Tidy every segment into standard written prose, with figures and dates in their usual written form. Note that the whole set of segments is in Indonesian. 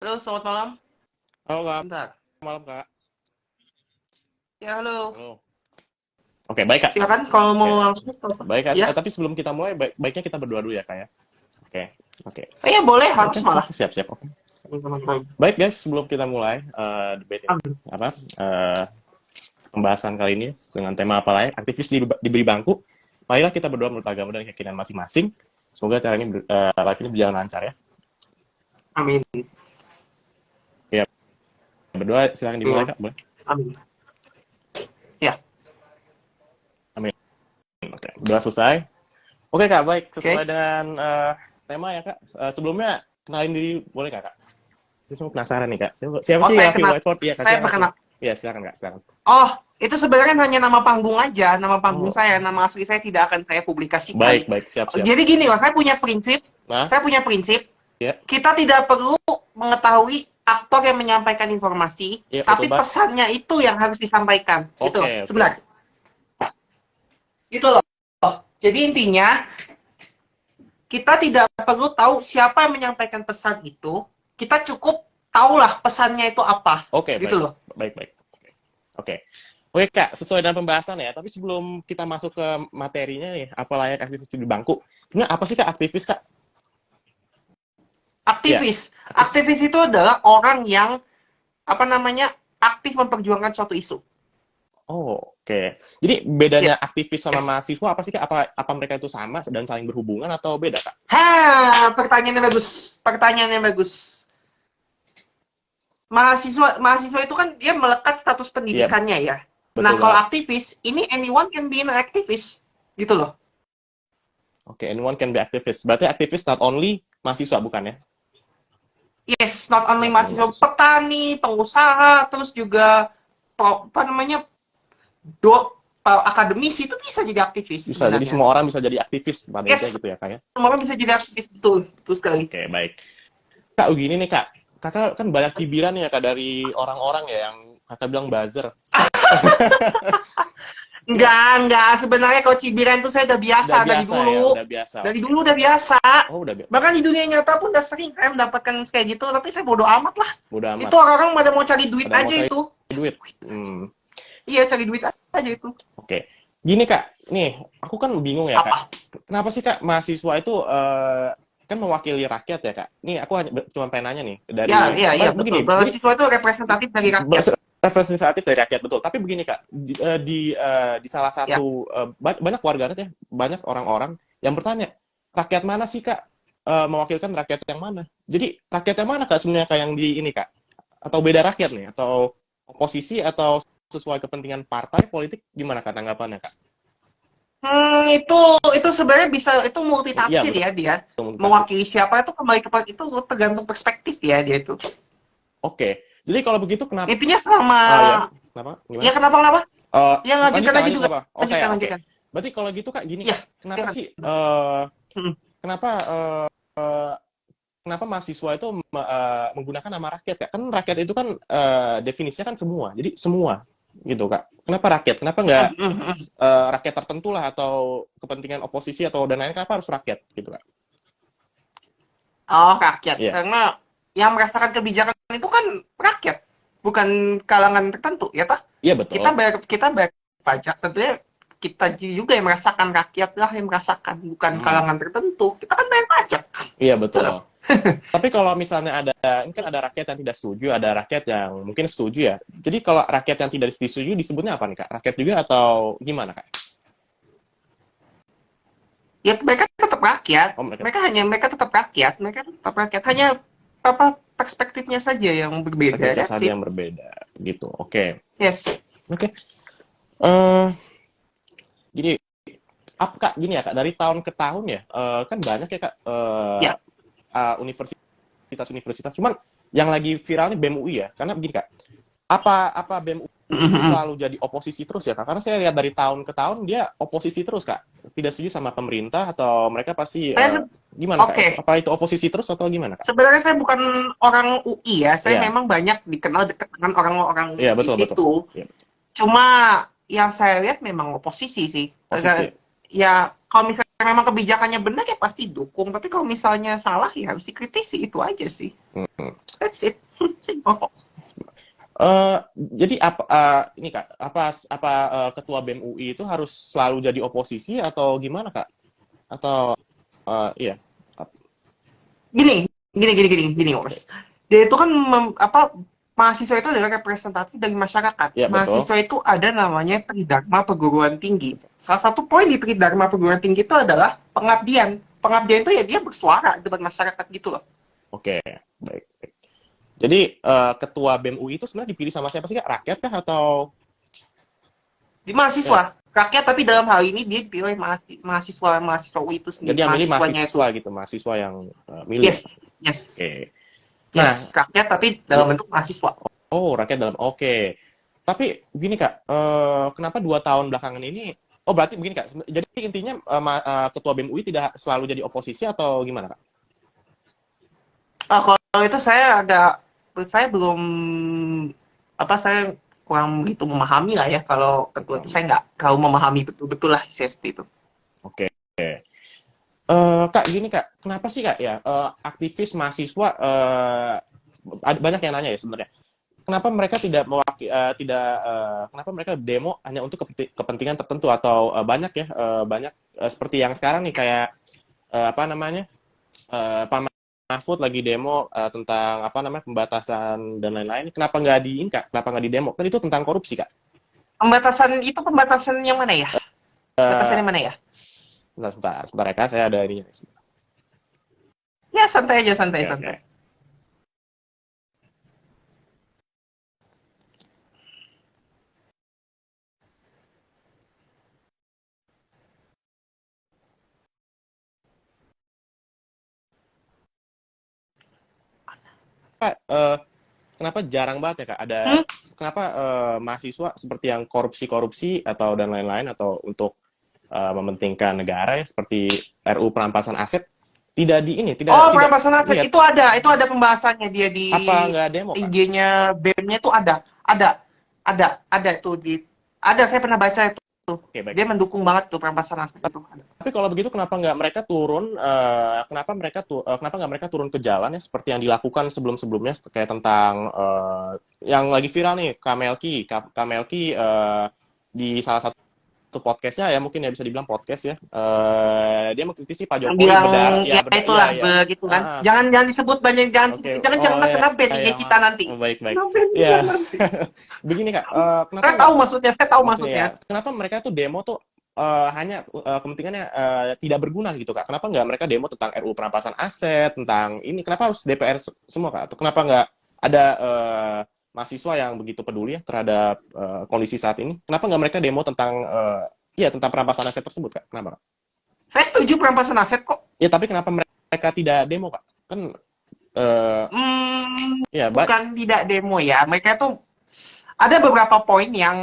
Halo, selamat malam. Halo Kak, Bentar. malam Kak. Ya, halo. Halo. Oke, baik Kak. Silakan kalau mau Oke, langsung apa? baik Kak. Ya. Tapi sebelum kita mulai, baiknya kita berdua dulu ya Kak ya. Oke, oke. Oh ya, boleh, Oke, harus malah. oke, siap, siap. Oke. Teman-teman. Baik guys, sebelum kita mulai debate ini, apa pembahasan kali ini dengan tema apa lain, aktivis diberi bangku. Marilah kita berdoa menurut agama dan keyakinan masing-masing. Semoga acara ini live ini berjalan lancar ya. Amin. Ya, berdoa silakan dimulai Kak, boleh. Amin. Ya, Amin. Oke, berdoa selesai. Oke Kak, baik. oke. Sesuai dengan tema ya Kak. Sebelumnya kenalin diri boleh nggak Kak? Saya cuma penasaran nih Kak. Siapa Oh, sih saya Raffi kenal. Whiteford? Iya Kak, Saya siapa sih? perkenal. Iya silakan Kak, silakan. Oh, itu sebenarnya hanya nama panggung aja, nama panggung Oh, saya. Nama asli saya tidak akan saya publikasikan. baik, baik, siap, siap. Jadi gini loh, saya punya prinsip. Nah, Saya punya prinsip. ya, Kita tidak perlu mengetahui aktor yang menyampaikan informasi, ya betul tapi Pak. pesannya itu yang harus disampaikan. Gitu loh. Oke, oke. Sebentar. Gitu loh. Jadi intinya, kita tidak perlu tahu siapa yang menyampaikan pesan itu. Kita cukup tahulah pesannya itu apa. Oke, Gitu baik. loh. Baik, baik. Oke. Oke Kak, sesuai dengan pembahasan ya, tapi sebelum kita masuk ke materinya nih, apa layak aktivis di bangku? Sebenarnya apa sih Kak aktivis Kak? Ya, Aktivis. aktivis. Aktivis itu adalah orang yang apa namanya aktif memperjuangkan suatu isu. Oh, oke. Jadi bedanya aktivis sama Yes. mahasiswa apa sih Kak? Apa mereka itu sama dan saling berhubungan atau beda Kak? Pertanyaannya bagus. Pertanyaannya bagus. Mahasiswa itu kan dia melekat status Iya, pendidikannya ya. Nah, betul kalau banget. aktivis, ini anyone can be an activist. Gitu loh. Oke, anyone can be activist. Berarti aktivis not only mahasiswa, bukan ya? Yes, not only Not only mahasiswa, mahasiswa. petani, pengusaha, terus juga apa namanya akademisi itu bisa jadi aktivis Bisa, jadi sebenarnya. semua orang bisa jadi aktivis pada intinya Yes, gitu ya, Kak ya? semua orang bisa jadi aktivis, betul, betul sekali. Oke, baik. Kak, begini nih, Kak. Kakak kan banyak cibiran ya, Kak, dari orang-orang ya yang Kakak bilang buzzer. Iya, Enggak, sebenarnya kalau cibiran itu saya udah biasa udah dari biasa ya, dulu. udah biasa. Dari Oke. dulu udah biasa. Oh, udah biasa. Bahkan di dunia nyata pun udah sering saya mendapatkan kayak gitu, tapi saya bodo amat lah. Udah Itu amat. orang-orang pada mau cari duit Pada mau aja cari itu. duit. Hmm, Iya, cari duit aja itu. oke. Gini, Kak. Nih, aku kan bingung ya, Kak. Apa? Kenapa sih, Kak, mahasiswa itu kan mewakili rakyat ya, Kak? Nih, aku cuma pengen nanya nih. Ya, iya, iya, Begini, betul. Mahasiswa itu representatif dari rakyat. representatif dari rakyat betul. Tapi begini Kak, di salah Ya. satu banyak warganet ya, banyak orang-orang yang bertanya, rakyat mana sih Kak? Mewakilkan rakyat yang mana? Jadi rakyat yang mana Kak sebenarnya Kak yang di ini Kak? Atau beda rakyat nih? Atau oposisi atau sesuai kepentingan partai politik gimana Kak tanggapannya Kak? Itu sebenarnya bisa itu Iya multitafsir betul, ya dia. multitafsir. Mewakili siapa itu kembali kepada itu tergantung perspektif ya dia itu. Oke, jadi kalau begitu kenapa? Intinya sama Ah ya, kenapa? ya Gimana? kenapa? Eh, Ya lanjutkan lanjutkan, aja lanjutkan dulu. apa? Oh Lanjutkan, saya, oke. lanjutkan. Berarti kalau gitu Kak, gini Ya, Kak, kenapa silakan. sih Hmm. kenapa kenapa mahasiswa itu menggunakan nama rakyat ya? Kan rakyat itu kan definisinya kan semua. Jadi semua gitu Kak. Kenapa rakyat? Kenapa nggak Hmm, hmm, hmm. rakyat tertentu lah atau kepentingan oposisi atau dan lain-lain? Kenapa harus rakyat gitu Kak? Oh, rakyat. Iya. Karena yang merasakan kebijakan itu kan rakyat, bukan kalangan tertentu, ya toh? Iya betul. Kita bayar pajak, tentunya kita juga yang merasakan, rakyat lah yang merasakan, bukan Hmm. kalangan tertentu. Kita kan bayar pajak. Iya betul. Betul. Tapi kalau misalnya ini kan ada rakyat yang tidak setuju, ada rakyat yang mungkin setuju ya. Jadi kalau rakyat yang tidak setuju disebutnya apa nih Kak? Rakyat juga atau gimana Kak? Ya mereka tetap rakyat. Oh mereka Mereka tetap rakyat. Mereka tetap rakyat. Hanya apa perspektifnya saja yang berbeda rakyatnya ya saja sih. yang berbeda gitu. Oke. Yes. Oke. Eh gini, apa Kak, gini ya Kak, dari tahun ke tahun ya, kan banyak ya Kak, Ya. universitas-universitas, cuman yang lagi viral nih BEM UI ya, karena begini Kak, apa BEM UI ini selalu jadi oposisi terus ya Kak? Karena saya lihat dari tahun ke tahun dia oposisi terus Kak, tidak setuju sama pemerintah atau mereka pasti Saya gimana Kak? Oke. Apa itu oposisi terus atau gimana Kak? Sebenarnya saya bukan orang UI ya. Saya Iya, memang banyak dikenal dekat dengan orang-orang iya di betul betul, situ. iya, Cuma yang saya lihat memang oposisi sih. oposisi, Ya kalau misalnya memang kebijakannya benar ya pasti dukung. Tapi kalau misalnya salah ya harus dikritisi, itu aja sih. That's it. Simple. Jadi ini Kak, ketua BEM UI itu harus selalu jadi oposisi atau gimana Kak? Atau iya. Gini, Mas. Dia itu kan mahasiswa itu adalah representatif dari masyarakat. Ya, betul. Mahasiswa itu ada namanya Tridharma Perguruan Tinggi. Salah satu poin di Tridharma Perguruan Tinggi itu adalah pengabdian. Pengabdian itu ya dia bersuara di depan masyarakat gitu loh. Oke, baik. Jadi ketua BEM UI itu sebenarnya dipilih sama siapa sih Kak? Rakyat kah atau Di mahasiswa. Rakyat, tapi dalam hal ini dia dipilih mahasiswa UI itu sendiri. jadi yang milih Mahasiswanya mahasiswa itu. gitu, mahasiswa yang milih. Yes. Oke. Nah, Nah, rakyat tapi dalam bentuk mahasiswa. oh rakyat dalam. Oke. Tapi begini Kak, kenapa 2 tahun belakangan ini? Oh berarti begini Kak. Jadi intinya ketua BEM UI tidak selalu jadi oposisi atau gimana Kak? Kalau itu saya belum saya kurang begitu memahami lah ya. Kalau ketua itu saya nggak terlalu memahami betul-betul lah seperti itu. Oke. Kak, gini Kak, kenapa sih Kak ya aktivis mahasiswa banyak yang nanya ya sebenarnya. Kenapa mereka kenapa mereka demo hanya untuk kepentingan tertentu atau banyak ya banyak seperti yang sekarang nih kayak Pak Mahfud lagi demo tentang pembatasan dan lain-lain. Kenapa nggak Kak? Kenapa nggak di demo? Kan itu tentang korupsi Kak. Pembatasan yang mana ya? Batasannya mana ya? Sebentar ya Kak, saya ada ininya. Ya santai aja, santai. Pak, kenapa jarang banget ya Kak ada kenapa mahasiswa seperti yang korupsi atau dan lain-lain atau untuk mementingkan negara ya seperti RU perampasan aset tidak perampasan aset iya, itu ada pembahasannya dia di apa nggak demo Kak? IG-nya BEM-nya tuh ada tuh ada saya pernah baca itu. Oke, baik. Dia mendukung banget tuh perampasan aset itu. Tapi kalau begitu kenapa nggak mereka turun kenapa nggak mereka turun ke jalan ya seperti yang dilakukan sebelum-sebelumnya kayak tentang yang lagi viral nih Kamelki di salah satu podcastnya ya mungkin ya bisa dibilang podcast ya dia mengkritisi Pak Jokowi itulah begitu kan. Jangan disebut banyak, jangan kena ban kita nanti. Baik ya. Begini Kak, kenapa saya tahu maksudnya. Kenapa mereka tuh demo tuh hanya kepentingannya tidak berguna gitu Kak? Kenapa nggak mereka demo tentang RU perampasan aset, tentang ini? Kenapa harus DPR semua Kak? Atau kenapa nggak ada mahasiswa yang begitu peduli ya terhadap kondisi saat ini? Kenapa nggak mereka demo tentang tentang perampasan aset tersebut Kak? Kenapa Kak? Saya setuju perampasan aset kok. Ya tapi kenapa mereka tidak demo Kak? Kan bukan tidak demo ya. Mereka tuh ada beberapa poin yang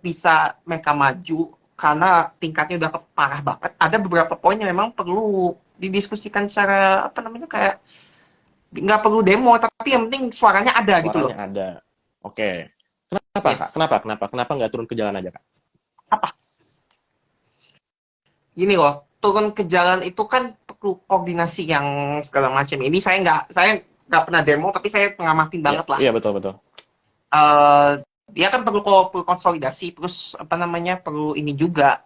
bisa mereka maju karena tingkatnya udah parah banget. Ada beberapa poin yang memang perlu didiskusikan secara kayak nggak perlu demo, tapi yang penting suaranya ada gitu loh. Suaranya ada. Oke. Kenapa Kak? Kenapa nggak turun ke jalan aja Kak? Apa? Gini loh, turun ke jalan itu kan perlu koordinasi yang segala macam. Ini saya nggak pernah demo, tapi saya ngamatin banget lah. Iya betul. Dia kan perlu konsolidasi, terus perlu ini juga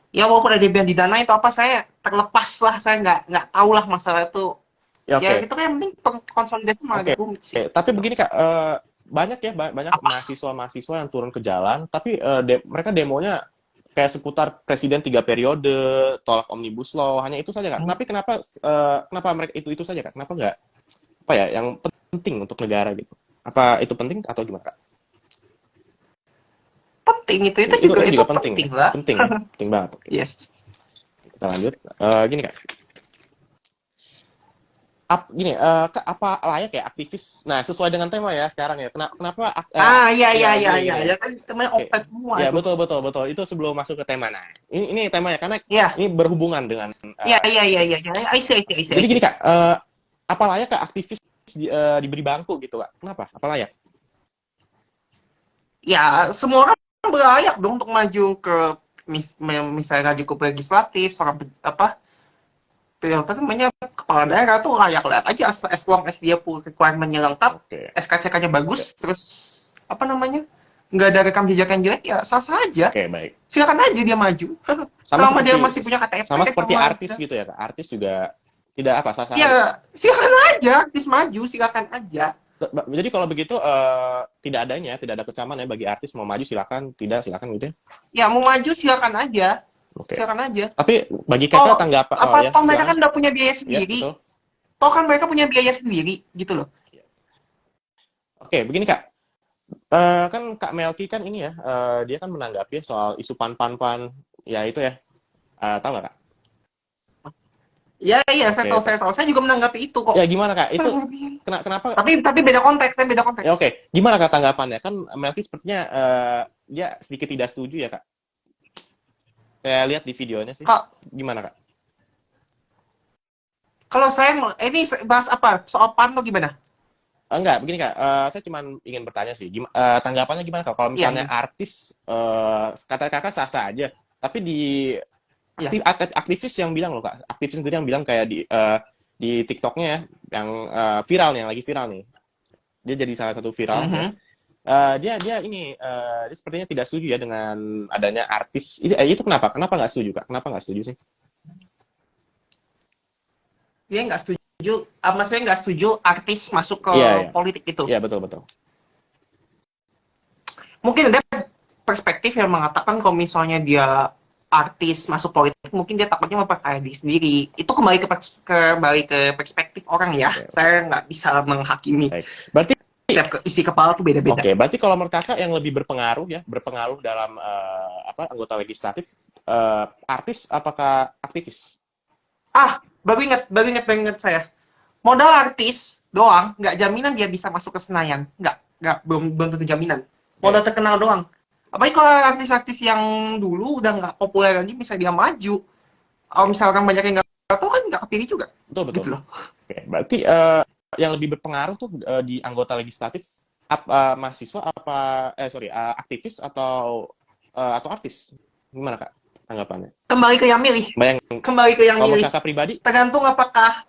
ya walaupun ada yang didanai atau apa, saya terlepas lah, saya nggak tahu lah masalah itu. Ya itu kan yang penting konsolidasi malah rumit sih. Tapi begini Kak, banyak mahasiswa yang turun ke jalan, tapi mereka demonya kayak seputar presiden 3 periode, tolak omnibus law, hanya itu saja Kak. Tapi kenapa mereka itu saja Kak? Kenapa nggak yang penting untuk negara gitu? Apa itu penting atau gimana Kak? Penting itu juga penting lah. Penting banget. Okay. Yes. Kita lanjut. Gini Kak. Apa layak ya aktivis? Nah, sesuai dengan tema ya sekarang ya. Kenapa? Iya kan teman offset semua. Ya betul. Itu sebelum masuk ke tema. Nah, ini temanya karena ini berhubungan dengan. Iya. I see. Jadi gini Kak, apa layak Kak aktivis diberi bangku gitu Kak? Kenapa? Apa layak? Ya semua orang berlayak dong untuk maju ke misalnya cukup legislatif, seorang kepala daerah tuh layak-layak aja as long as dia punya requirement-nya lengkap, Oke. SKCK-nya bagus, terus nggak ada rekam jejak yang jelek, ya sah-sah aja. Oke, baik. Silakan aja dia maju. Sama Selama dia seperti masih punya KTP, sama seperti sama artis gitu ya, Kak. Artis juga tidak apa sah-sah aja. ya silakan aja, artis maju, silakan aja. Jadi kalau begitu tidak ada kecaman ya bagi artis mau maju silakan, tidak silakan gitu ya. Ya mau maju silakan aja. Oke. Silakan aja. Tapi bagi kakak tanggapan ya, toh mereka silakan. kan udah punya biaya Ya, sendiri. betul. Toh kan mereka punya biaya sendiri gitu loh. Oke, begini Kak. Kan Kak Melki kan ini ya, dia kan menanggapi soal isu pan ya itu ya. Tahu nggak Kak? Iya, Oke, saya tahu. Saya juga menanggapi itu kok. ya gimana Kak? Itu kenapa? Tapi beda konteks, beda konteks. Ya oke. Gimana Kak tanggapannya? Kan Melki sepertinya dia sedikit tidak setuju ya Kak. Saya lihat di videonya sih. Gimana Kak? Kalau saya ini bahas apa? Soal PAN atau gimana? Enggak, begini Kak. Saya cuma ingin bertanya sih. Tanggapannya gimana Kak? Kalau misalnya artis, kata Kakak sah-sah aja. Tapi aktivis yang bilang loh Kak. Aktivis sendiri yang bilang kayak di TikTok-nya ya, yang viral nih, yang lagi viral nih. Dia jadi salah satu viral. Dia sepertinya tidak setuju ya dengan adanya artis. Itu kenapa? Kenapa nggak setuju Kak? Kenapa nggak setuju sih? Dia nggak setuju, maksudnya nggak setuju artis masuk ke politik itu. Iya, betul. Mungkin ada perspektif yang mengatakan kalau misalnya dia artis masuk politik, mungkin dia takutnya memperkaya diri sendiri. Itu kembali ke perspektif orang ya. Okay. Saya nggak bisa menghakimi. Baik. Berarti isi kepala tuh beda-beda. Oke, berarti kalau menurut Kakak yang lebih berpengaruh dalam anggota legislatif, artis apakah aktivis? Baru ingat saya. Modal artis doang, nggak jaminan dia bisa masuk ke Senayan. Belum tentu jaminan. Modal terkenal doang. Apalagi kalau artis-artis yang dulu udah nggak populer lagi, bisa dia maju. Kalau misalkan banyak yang nggak tahu kan nggak kepilih juga. Betul. Gitu loh. Oke, berarti yang lebih berpengaruh tuh di anggota legislatif mahasiswa aktivis atau artis? Gimana Kak tanggapannya? Kembali ke yang milih. Kalau Kakak pribadi? Tergantung apakah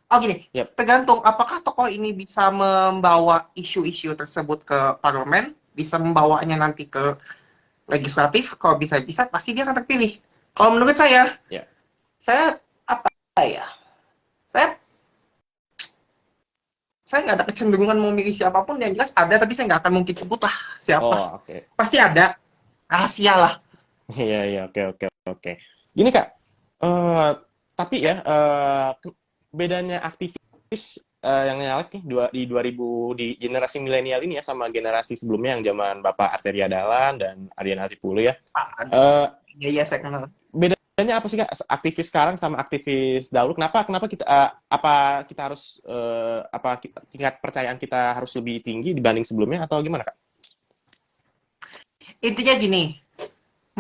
Yep. Tergantung apakah tokoh ini bisa membawa isu-isu tersebut ke parlemen, bisa membawanya nanti ke legislatif. Kalau bisa pasti dia akan terpilih. Kalau menurut saya, saya nggak ada kecenderungan mau milih siapapun, yang jelas ada, tapi saya nggak akan mungkin sebut lah siapa. Pasti ada, rahasia lah. Iya, oke. Gini Kak, tapi ya bedanya aktivis yang nyalek nih di 2000 di generasi milenial ini ya sama generasi sebelumnya yang zaman Bapak Arteria Dahlan dan Ardian Hatipolo ya. Iya, saya kenal. Bedanya apa sih Kak aktivis sekarang sama aktivis dahulu? Kenapa kita kita harus tingkat percayaan kita harus lebih tinggi dibanding sebelumnya atau gimana Kak? Intinya gini,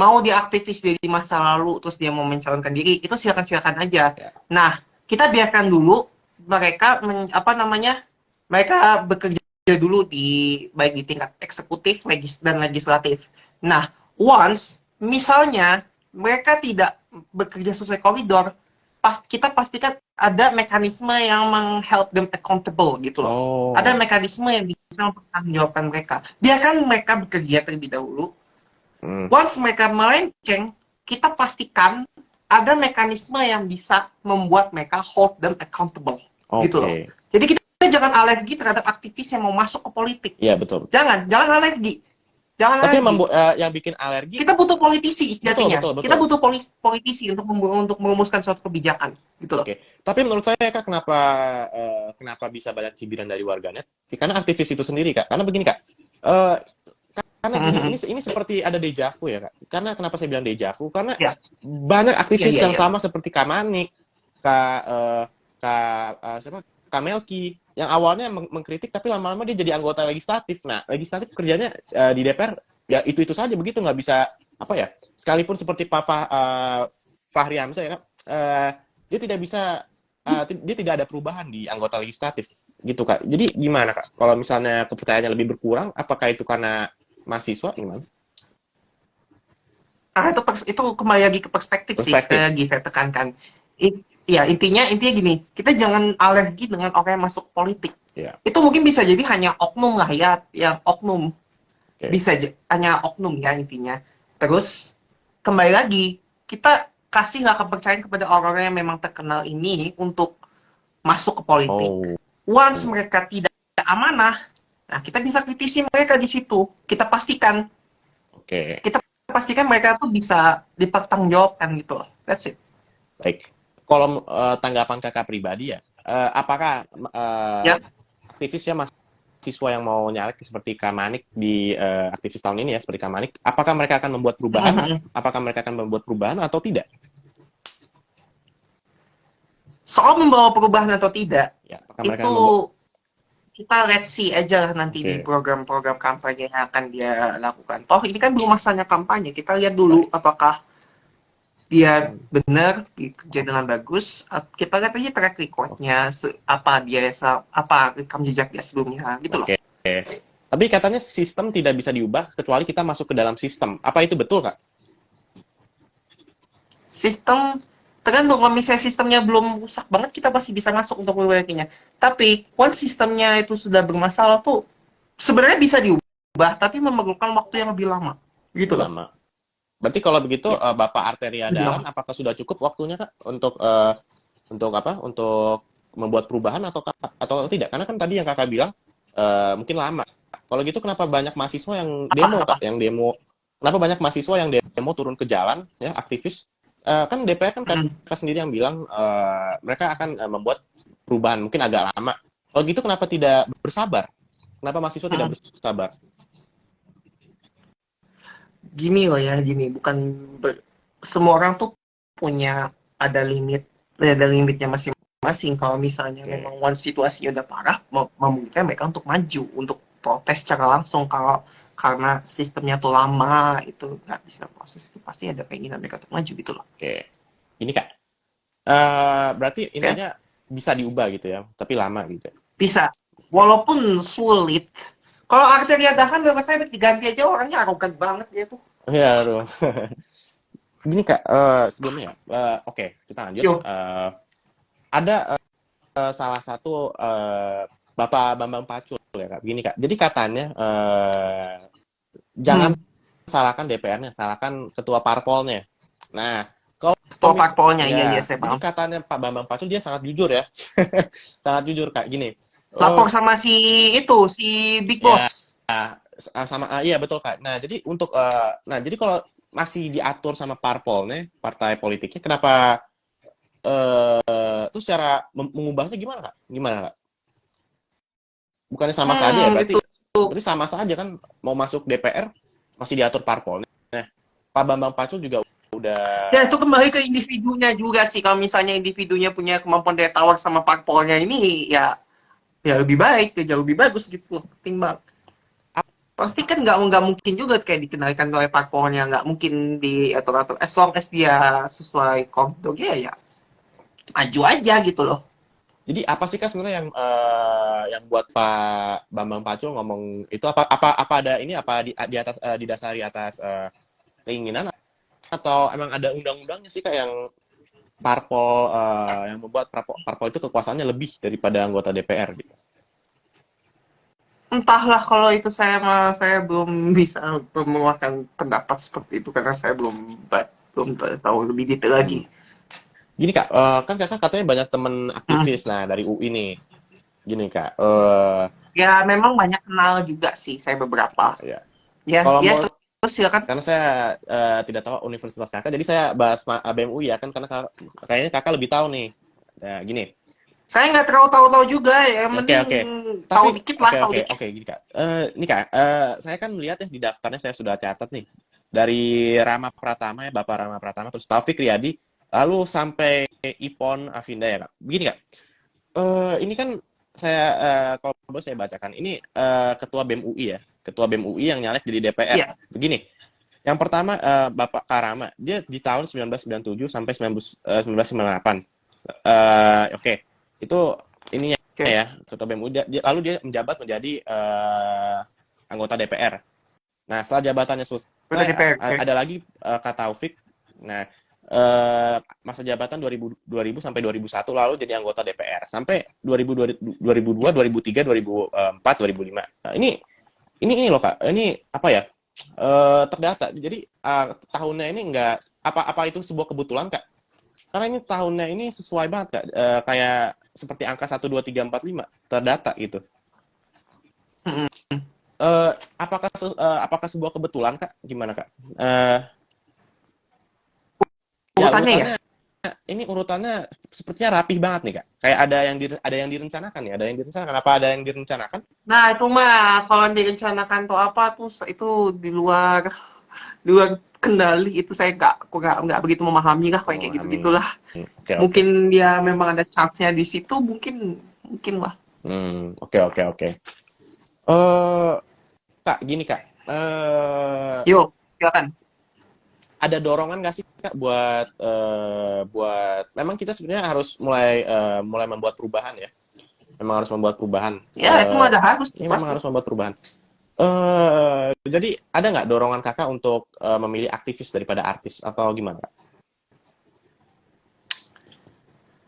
mau dia aktivis dari masa lalu terus dia mau mencalonkan diri, itu silakan aja. Nah, kita biarkan dulu mereka mereka bekerja dulu baik di tingkat eksekutif dan legislatif. Nah, once misalnya mereka tidak bekerja sesuai koridor, kita pastikan ada mekanisme yang meng-help them accountable gitu loh. Ada mekanisme yang bisa mempertanggungjawabkan mereka. Biarkan mereka bekerja terlebih dahulu. Once mereka melenceng, kita pastikan ada mekanisme yang bisa membuat mereka hold them accountable. Gitu loh. Jadi kita jangan alergi terhadap aktivis yang mau masuk ke politik. Iya, betul. Jangan alergi. Tapi yang bikin alergi, kita butuh politisi sejatinya. Betul. Kita butuh politisi untuk merumuskan suatu kebijakan, gitu loh. Tapi menurut saya Kak, kenapa bisa banyak cibiran dari warganet? Karena aktivis itu sendiri Kak. Karena begini Kak, karena ini seperti ada deja vu ya Kak. Karena kenapa saya bilang deja vu? Karena banyak aktivis yang sama seperti Kak Manik, Kak Melki, yang awalnya mengkritik tapi lama-lama dia jadi anggota legislatif. Nah, legislatif kerjanya di DPR ya itu saja begitu, nggak bisa sekalipun seperti Pak Fahri Hamzah ya Kak, dia tidak bisa dia tidak ada perubahan di anggota legislatif gitu Kak. Jadi gimana Kak? Kalau misalnya kepercayaannya lebih berkurang, apakah itu karena mahasiswa gimana? itu kembali lagi ke perspektif sih, sekali Perspektif. lagi saya tekankan. Ya, intinya gini, kita jangan alergi dengan orang yang masuk politik. Ya, Itu mungkin bisa jadi hanya oknum lah ya, yang oknum. oke. Bisa hanya oknum ya intinya. Terus, kembali lagi, kita kasih nggak kepercayaan kepada orang-orang yang memang terkenal ini untuk masuk ke politik. Oh, Once mereka tidak amanah, nah kita bisa kritisi mereka di situ. Kita pastikan oke. mereka tuh bisa dipertanggungjawabkan gitu loh. That's it. Baik. Kalau tanggapan kakak pribadi ya, apakah Ya. aktivisnya mahasiswa yang mau nyalek seperti Kak Manik di aktivis tahun ini ya, seperti Kak Manik, apakah mereka akan membuat perubahan? Apakah mereka akan membuat perubahan atau tidak? Soal membawa perubahan atau tidak, Ya, apakah mereka itu akan membuat? kita let's see aja lah nanti di Oke, program-program kampanye yang akan dia lakukan. Toh ini kan belum masanya kampanye, kita lihat dulu baik. apakah dia benar bekerja dengan bagus. Kita lihat aja track recordnya, apa rekam jejak dia sebelumnya gitu loh. Oke. Tapi katanya sistem tidak bisa diubah kecuali kita masuk ke dalam sistem. Apa itu betul, Kak? Sistem tergantung, kalau misalnya sistemnya belum rusak banget kita pasti bisa masuk untuk memperbaikinya. Tapi once sistemnya itu sudah bermasalah tuh sebenarnya bisa diubah tapi memerlukan waktu yang lebih lama gitu Lebih loh. lama. Berarti kalau begitu Ya, Bapak Arteria lebih Dahlan lama. apakah sudah cukup waktunya, Kak, untuk apa? Untuk membuat perubahan atau tidak? Karena kan tadi yang Kakak bilang mungkin lama. Kalau gitu kenapa banyak mahasiswa yang demo, Kak? Yang demo. Kenapa banyak mahasiswa yang demo turun ke jalan ya, aktivis? Kan DPR kan Kakak sendiri yang bilang mereka akan membuat perubahan, mungkin agak lama. Kalau gitu kenapa tidak bersabar? Kenapa mahasiswa tidak bersabar? Gini loh ya, gini, bukan semua orang tuh punya ada limitnya masing-masing. Kalau misalnya Oke. memang one situasinya udah parah, memungkinkan mereka untuk maju, untuk protes secara langsung. Kalau karena sistemnya tuh lama, itu nggak bisa proses, itu pasti ada keinginan mereka untuk maju gitu loh. Oke. Ini Kak, berarti Ya, intinya bisa diubah gitu ya, tapi lama gitu. bisa. Walaupun sulit. Kalau Arteria Dahlan, menurut saya diganti aja, orangnya arogan banget dia tuh. Ya, aduh. Gini Kak, sebelumnya, oke, kita lanjut. Yo. Ada salah satu Bapak Bambang Pacul ya Kak. Gini Kak, jadi katanya jangan salahkan DPR-nya, salahkan ketua parpolnya. Nah, kalau Ketua parpolnya, iya, ya, saya jadi paham. katanya Pak Bambang Pacul dia sangat jujur ya, sangat jujur Kak. Gini, Lapor sama si Big ya Boss. sama iya betul Kak. Nah, jadi untuk nah, jadi kalau masih diatur sama parpolnya, partai politiknya, kenapa itu secara mengubahnya gimana Kak? Gimana Kak? Bukannya sama saja ya? Berarti Itu berarti sama saja kan mau masuk DPR masih diatur parpolnya. Nah, Pak Bambang Pacul juga udah ya itu kembali ke individunya juga sih. Kalau misalnya individunya punya kemampuan daya tawar sama parpolnya ini, ya lebih baik, ya jauh lebih bagus gitu loh, ketimbang. Pasti kan nggak mungkin juga kayak dikenalkan oleh parpolnya, nggak mungkin diatur-atur. As long as dia sesuai komdognya ya maju aja gitu loh. jadi apa sih Kak sebenarnya yang buat Pak Bambang Pacul ngomong itu apa ada ini apa di atas didasari atas keinginan atau emang ada undang-undangnya sih Kak yang parpol yang membuat parpol itu kekuasaannya lebih daripada anggota DPR gitu. Entahlah, kalau itu saya belum bisa mengeluarkan pendapat seperti itu karena saya belum tahu lebih detail Hmm. lagi. Gini Kak, kan Kakak katanya banyak teman Hmm. aktivis nah dari UI nih. Gini Kak, Ya memang banyak kenal juga sih saya beberapa. ya. Ya, Kalau mau terus silakan. karena saya tidak tahu universitas Kakak, jadi saya bahas BEM UI ya kan karena kayaknya Kakak lebih tahu nih. Nah, gini. Saya nggak terlalu tahu-tahu juga, ya. Yang Oke, penting oke. tahu Tapi dikit lah, oke, tahu oke, dikit. oke, gini Kak. Ini Kak, saya kan melihat ya di daftarnya saya sudah catat nih. Dari Rama Pratama ya, Bapak Rama Pratama, terus Taufik Riyadi, lalu sampai Ipon Avinda ya Kak. Begini Kak, ini kan saya kalau boleh saya bacakan. Ini Ketua BEM UI ya, Ketua BEM UI yang nyalek jadi DPR. Iya. Begini, yang pertama Bapak Karama, dia di tahun 1997 sampai 1998. Oke, itu ininya Oke. ya Ketua BEM UI. Lalu dia menjabat menjadi anggota DPR. Nah, setelah jabatannya Anggota selesai, DPR. Oke. ada lagi Kak Taufik. Nah, masa jabatan 2000 sampai 2001, lalu jadi anggota DPR sampai 2002, 2003, 2004, 2005. Nah, ini loh Kak, ini apa ya? Terdata. Jadi tahunnya ini enggak apa itu sebuah kebetulan Kak? Karena ini tahunnya ini sesuai banget Kak. Kayak seperti angka 1, 2, 3, 4, 5 terdata gitu. Mm-mm. Apakah sebuah kebetulan Kak? Gimana Kak? Ya Urutannya ya. urutannya ini urutannya sepertinya rapih banget nih Kak. Kayak ada yang direncanakan ya, ada yang direncanakan. Apa ada yang direncanakan? Nah, itu mah kalau yang direncanakan tuh apa tuh itu di luar kendali, itu saya nggak begitu memahami lah Oh, kayak gitu memahami. gitulah. Oke, oke. Mungkin dia memang ada chance-nya di situ, mungkin lah. Oke, oke, oke. Eh, Kak, gini Kak. Yuk, silakan. Ada dorongan nggak sih Kak buat memang kita sebenarnya harus mulai membuat perubahan ya. Memang harus membuat perubahan. Ya, itu mah ada harus Ini memang pasti. harus membuat perubahan. Jadi ada nggak dorongan Kakak untuk memilih aktivis daripada artis atau gimana Kak?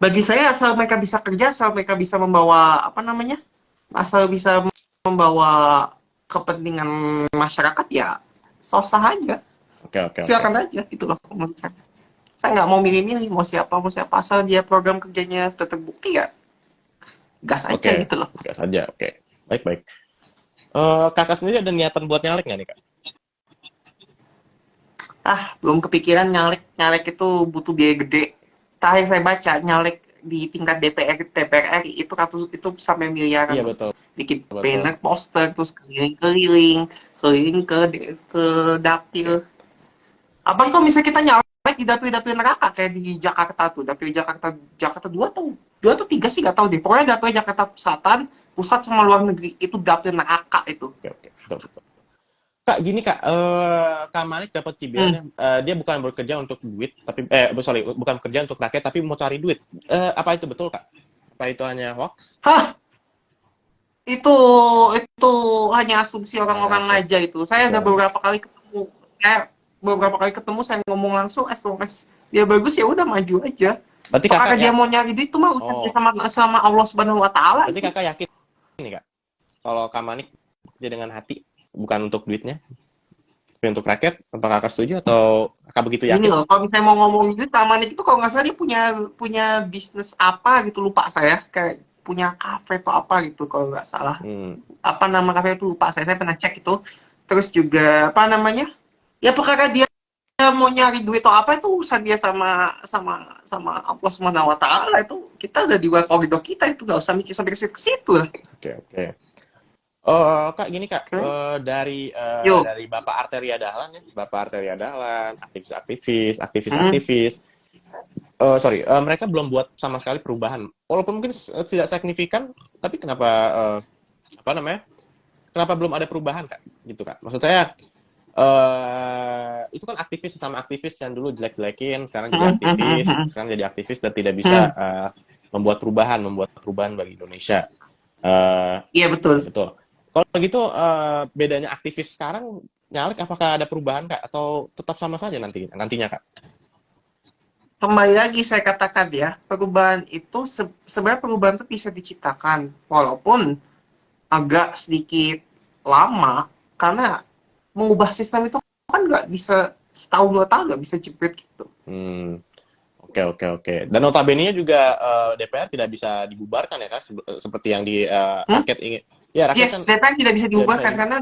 Bagi saya asal mereka bisa kerja, asal mereka bisa membawa apa namanya, asal bisa membawa kepentingan masyarakat ya sah-sah aja. Oke, oke, oke. Silakan aja gitu loh menurut saya. Saya nggak mau milih-milih mau siapa asal dia program kerjanya terbukti ya gas aja Oke, gitu loh. gas saja. Oke. Baik, baik. Kakak sendiri ada niatan buat nyalek nggak nih Kak? Belum kepikiran nyalek. Nyalek itu butuh biaya gede. Terakhir saya baca nyalek di tingkat DPR itu sampai Iya miliaran loh. betul, Bikin betul. banner, poster, terus keliling ke dapil. Apalagi kalau misalnya kita nyalek di dapil-dapil neraka kayak di Jakarta tuh, dapil Jakarta 2 atau 3 sih nggak tahu deh. Pokoknya dapil Jakarta pusat sama luar negeri itu dapil neraka itu. Oke, oke, betul, betul. Kak, gini Kak, Kak Malik dapat Hmm. cibirannya, dia bukan bekerja untuk duit, tapi sorry, bukan bekerja untuk rakyat, tapi mau cari duit. Apa itu betul Kak? Apa itu hanya hoax? Hah, itu itu hanya asumsi orang-orang Asumsi. aja itu. Saya udah beberapa kali ketemu saya ngomong langsung as long as dia bagus ya udah maju aja. Berarti kakak Apakah dia ya, mau nyari duit itu mah urusan dia oh, sama Allah Subhanahu wa taala berarti itu. kakak yakin nih Kak, kalau Kak Manik dia dengan hati, bukan untuk duitnya, tapi untuk rakyat, apakah kakak setuju atau kakak begitu Gini yakin? loh, kalau misalnya mau ngomong duit, Taman itu kalau nggak salah dia punya bisnis apa gitu lupa saya, kayak punya kafe atau apa gitu kalau nggak salah. Hmm, Apa nama kafe itu lupa saya pernah cek itu. Terus juga apa namanya? Ya perkara dia mau nyari duit atau apa itu urusan dia sama Allah Subhanahu wa taala, itu kita udah di luar koridor kita, itu nggak usah mikir sampai ke situ lah. oke, oke. Kak, gini Kak, Oke. Yuk. dari Bapak Arteria Dahlan ya, Bapak Arteria Dahlan, aktivis-aktivis, Hmm. aktivis-aktivis, sorry, mereka belum buat sama sekali perubahan. Walaupun mungkin tidak signifikan, tapi kenapa, apa namanya, kenapa belum ada perubahan Kak? Gitu Kak. Maksud saya, itu kan aktivis sama aktivis yang dulu jelek-jelekin, Hmm. Hmm. Hmm. Hmm. sekarang jadi aktivis dan tidak bisa Hmm. membuat perubahan bagi Indonesia. Iya betul. Betul. Kalau gitu bedanya aktivis sekarang nyalek apakah ada perubahan Kak atau tetap sama saja nantinya Kak? Kembali lagi saya katakan ya, perubahan itu sebenarnya perubahan itu bisa diciptakan, walaupun agak sedikit lama, karena mengubah sistem itu kan nggak bisa setahun 2 tahun, nggak bisa jepit gitu. Hmm, oke, oke, oke. Dan notabene juga DPR tidak bisa dibubarkan ya Kak, seperti yang di Hmm? rakyat ingin. Ya rakyat kan Yes, DPR tidak bisa tidak bisa dibubarkan dibubarkan. karena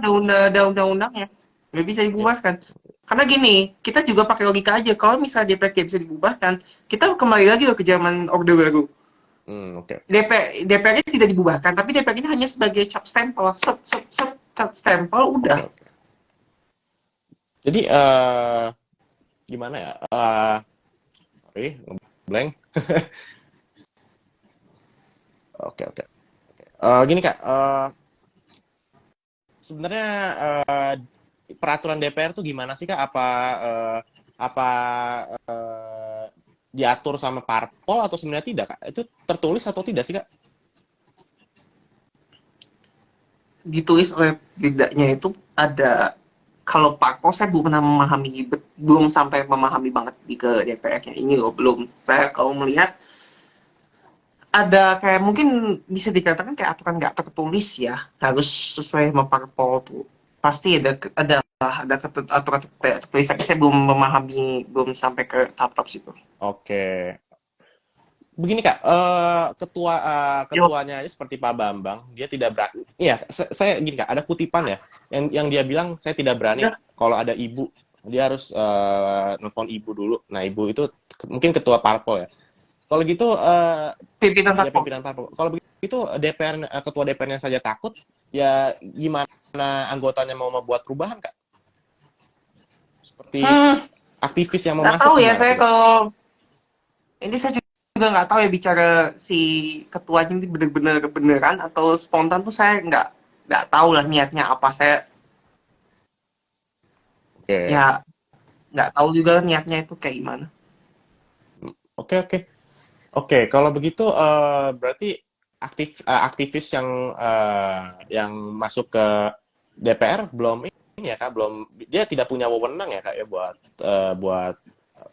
ada undang-undangnya, nggak bisa Ya. dibubarkan. Karena gini, kita juga pakai logika aja. Kalau misalnya DPR tidak bisa dibubarkan, kita kembali lagi loh ke zaman Orde Baru. Oke. DPR tidak dibubarkan, tapi DPR ini hanya sebagai cap stempel, cap stempel Oke, udah. oke. Jadi gimana ya? Sorry, blank. Oke, oke. Gini Kak, sebenarnya peraturan DPR tuh gimana sih Kak? Apa diatur sama parpol atau sebenarnya tidak Kak? Itu tertulis atau tidak sih Kak? Ditulis oleh lidahnya itu ada kalau parpol saya belum pernah memahami, belum sampai memahami banget di ke DPR-nya ini loh, belum. Saya kalau melihat ada kayak mungkin bisa dikatakan kayak aturan nggak tertulis ya, harus sesuai sama parpol tuh. Pasti ada aturan tertulis, tapi saya belum memahami, belum sampai ke tahap situ. Oke. Begini Kak, ketuanya aja seperti Pak Bambang, dia tidak berani. Iya, saya gini Kak, ada kutipan ya, yang dia bilang saya tidak berani Ya, kalau ada ibu, dia harus nelfon ibu dulu. Nah, ibu itu mungkin ketua parpol ya. Kalau gitu, pimpinan dia parpol. pimpinan parpol. Kalau begitu DPR, ketua DPR-nya saja takut, ya gimana anggotanya mau membuat perubahan Kak? Seperti Hmm, aktivis yang mau nggak masuk tahu ya gimana saya tuh Kak? kalau ini saya juga nggak tahu ya bicara si ketuanya ini bener-bener beneran atau spontan tuh saya nggak tahu lah niatnya apa. Saya Oke, ya nggak tahu juga niatnya itu kayak gimana. oke, oke. Oke, kalau begitu berarti aktivis yang masuk ke DPR belum ini ya Kak, belum, dia tidak punya wewenang ya Kak ya buat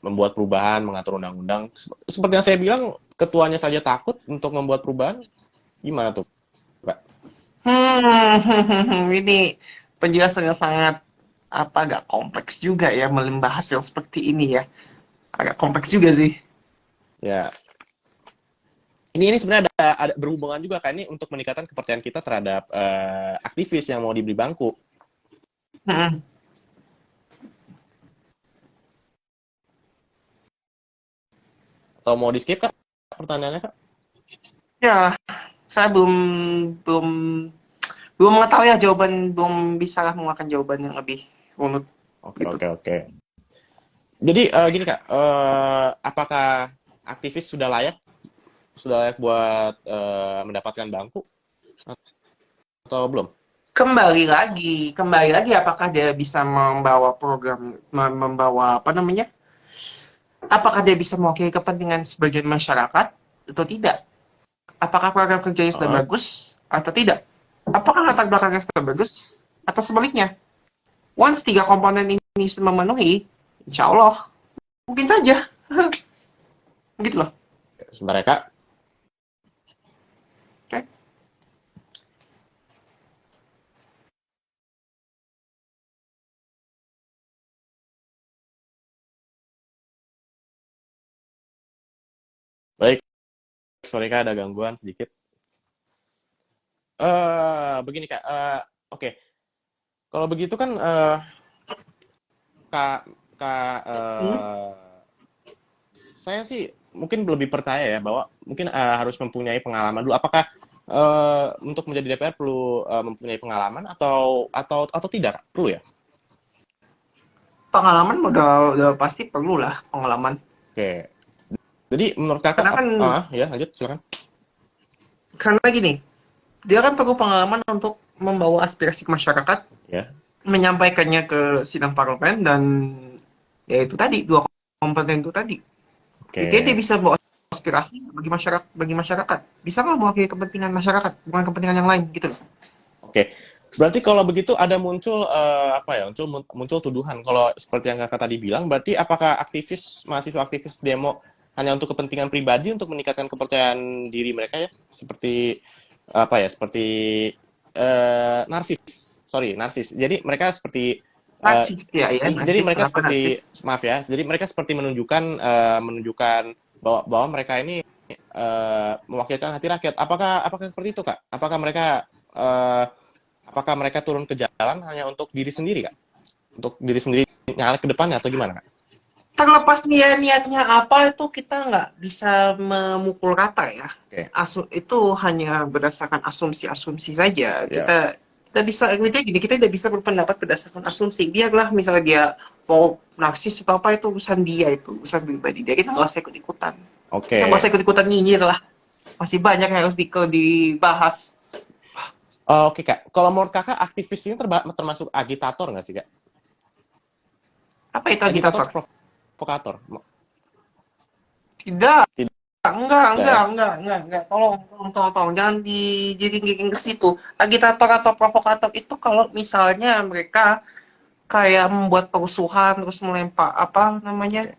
membuat perubahan, mengatur undang-undang. Seperti yang saya bilang, ketuanya saja takut untuk membuat perubahan. Gimana tuh Kak? Ini penjelasannya sangat apa agak kompleks juga ya membahas yang seperti ini ya. Agak kompleks juga sih. Ya, ini sebenarnya ada berhubungan juga Kak, ini untuk meningkatkan kepercayaan kita terhadap aktivis yang mau diberi bangku. Hmm, Atau mau di-skip Kak pertanyaannya Kak? Ya, saya belum belum belum mengetahui ya jawaban, belum bisa lah mengeluarkan jawaban yang lebih runut Oke, gitu. oke, oke. Jadi gini Kak, apakah aktivis sudah layak buat mendapatkan bangku atau belum? Kembali lagi apakah dia bisa membawa program, membawa apa namanya? Apakah dia bisa mewakili kepentingan sebagian masyarakat atau tidak? Apakah program kerjanya sudah Oh, bagus atau tidak? Apakah latar belakangnya sudah bagus atau sebaliknya? Once tiga komponen ini memenuhi, insya Allah mungkin saja. Gitu loh. sebentar ya Kak. Oke. Okay. Baik, sorry Kak, ada gangguan sedikit. Begini Kak, oke. Kalau begitu kan Kak, Kak, Hmm. saya sih mungkin lebih percaya ya bahwa mungkin harus mempunyai pengalaman dulu. Apakah untuk menjadi DPR perlu mempunyai pengalaman atau tidak? Kak? Perlu ya? Pengalaman udah pasti perlu lah pengalaman. Oke. Jadi menurut kakak, Karena kan ya lanjut silakan. karena gini, dia kan perlu pengalaman untuk membawa aspirasi ke masyarakat, Ya, menyampaikannya ke sidang parlemen dan ya itu tadi dua komponen itu tadi. oke, Jadi dia bisa bawa aspirasi bagi masyarakat. Bisa nggak mewakili kepentingan masyarakat, bukan kepentingan yang lain gitu. oke. Berarti kalau begitu ada muncul apa ya? Muncul tuduhan. Kalau seperti yang kakak tadi bilang, berarti apakah mahasiswa aktivis demo hanya untuk kepentingan pribadi untuk meningkatkan kepercayaan diri mereka ya? Seperti apa ya? Seperti narsis. Sorry, narsis. Jadi mereka seperti eh, Narsis ya, ya jadi narsis. mereka Kenapa narsis? seperti maaf ya. Jadi mereka seperti menunjukkan bahwa mereka ini mewakilkan hati rakyat. Apakah seperti itu, Kak? Apakah mereka turun ke jalan hanya untuk diri sendiri, Kak? Untuk diri sendiri nyala ke depannya atau gimana, Kak? Terlepas niatnya apa itu kita nggak bisa memukul rata ya. Oke, Itu hanya berdasarkan asumsi-asumsi saja. ya. Kita bisa gini, kita tidak bisa berpendapat berdasarkan asumsi. Biarlah misalnya dia mau narsis atau apa, itu urusan dia, itu urusan pribadi dia. Kita nggak usah ikut-ikutan. Kita nggak Oke. usah ikut-ikutan nyinyir lah. Masih banyak yang harus dibahas. Oke, Kak. Kalau menurut Kakak, aktivis ini termasuk agitator nggak sih, Kak? Apa itu Agitator agitator? atau provokator? Tidak. Tidak ya? Enggak. Tolong. Jangan digiring-giring ke situ. Agitator atau provokator itu kalau misalnya mereka kayak membuat perusuhan terus melempar apa namanya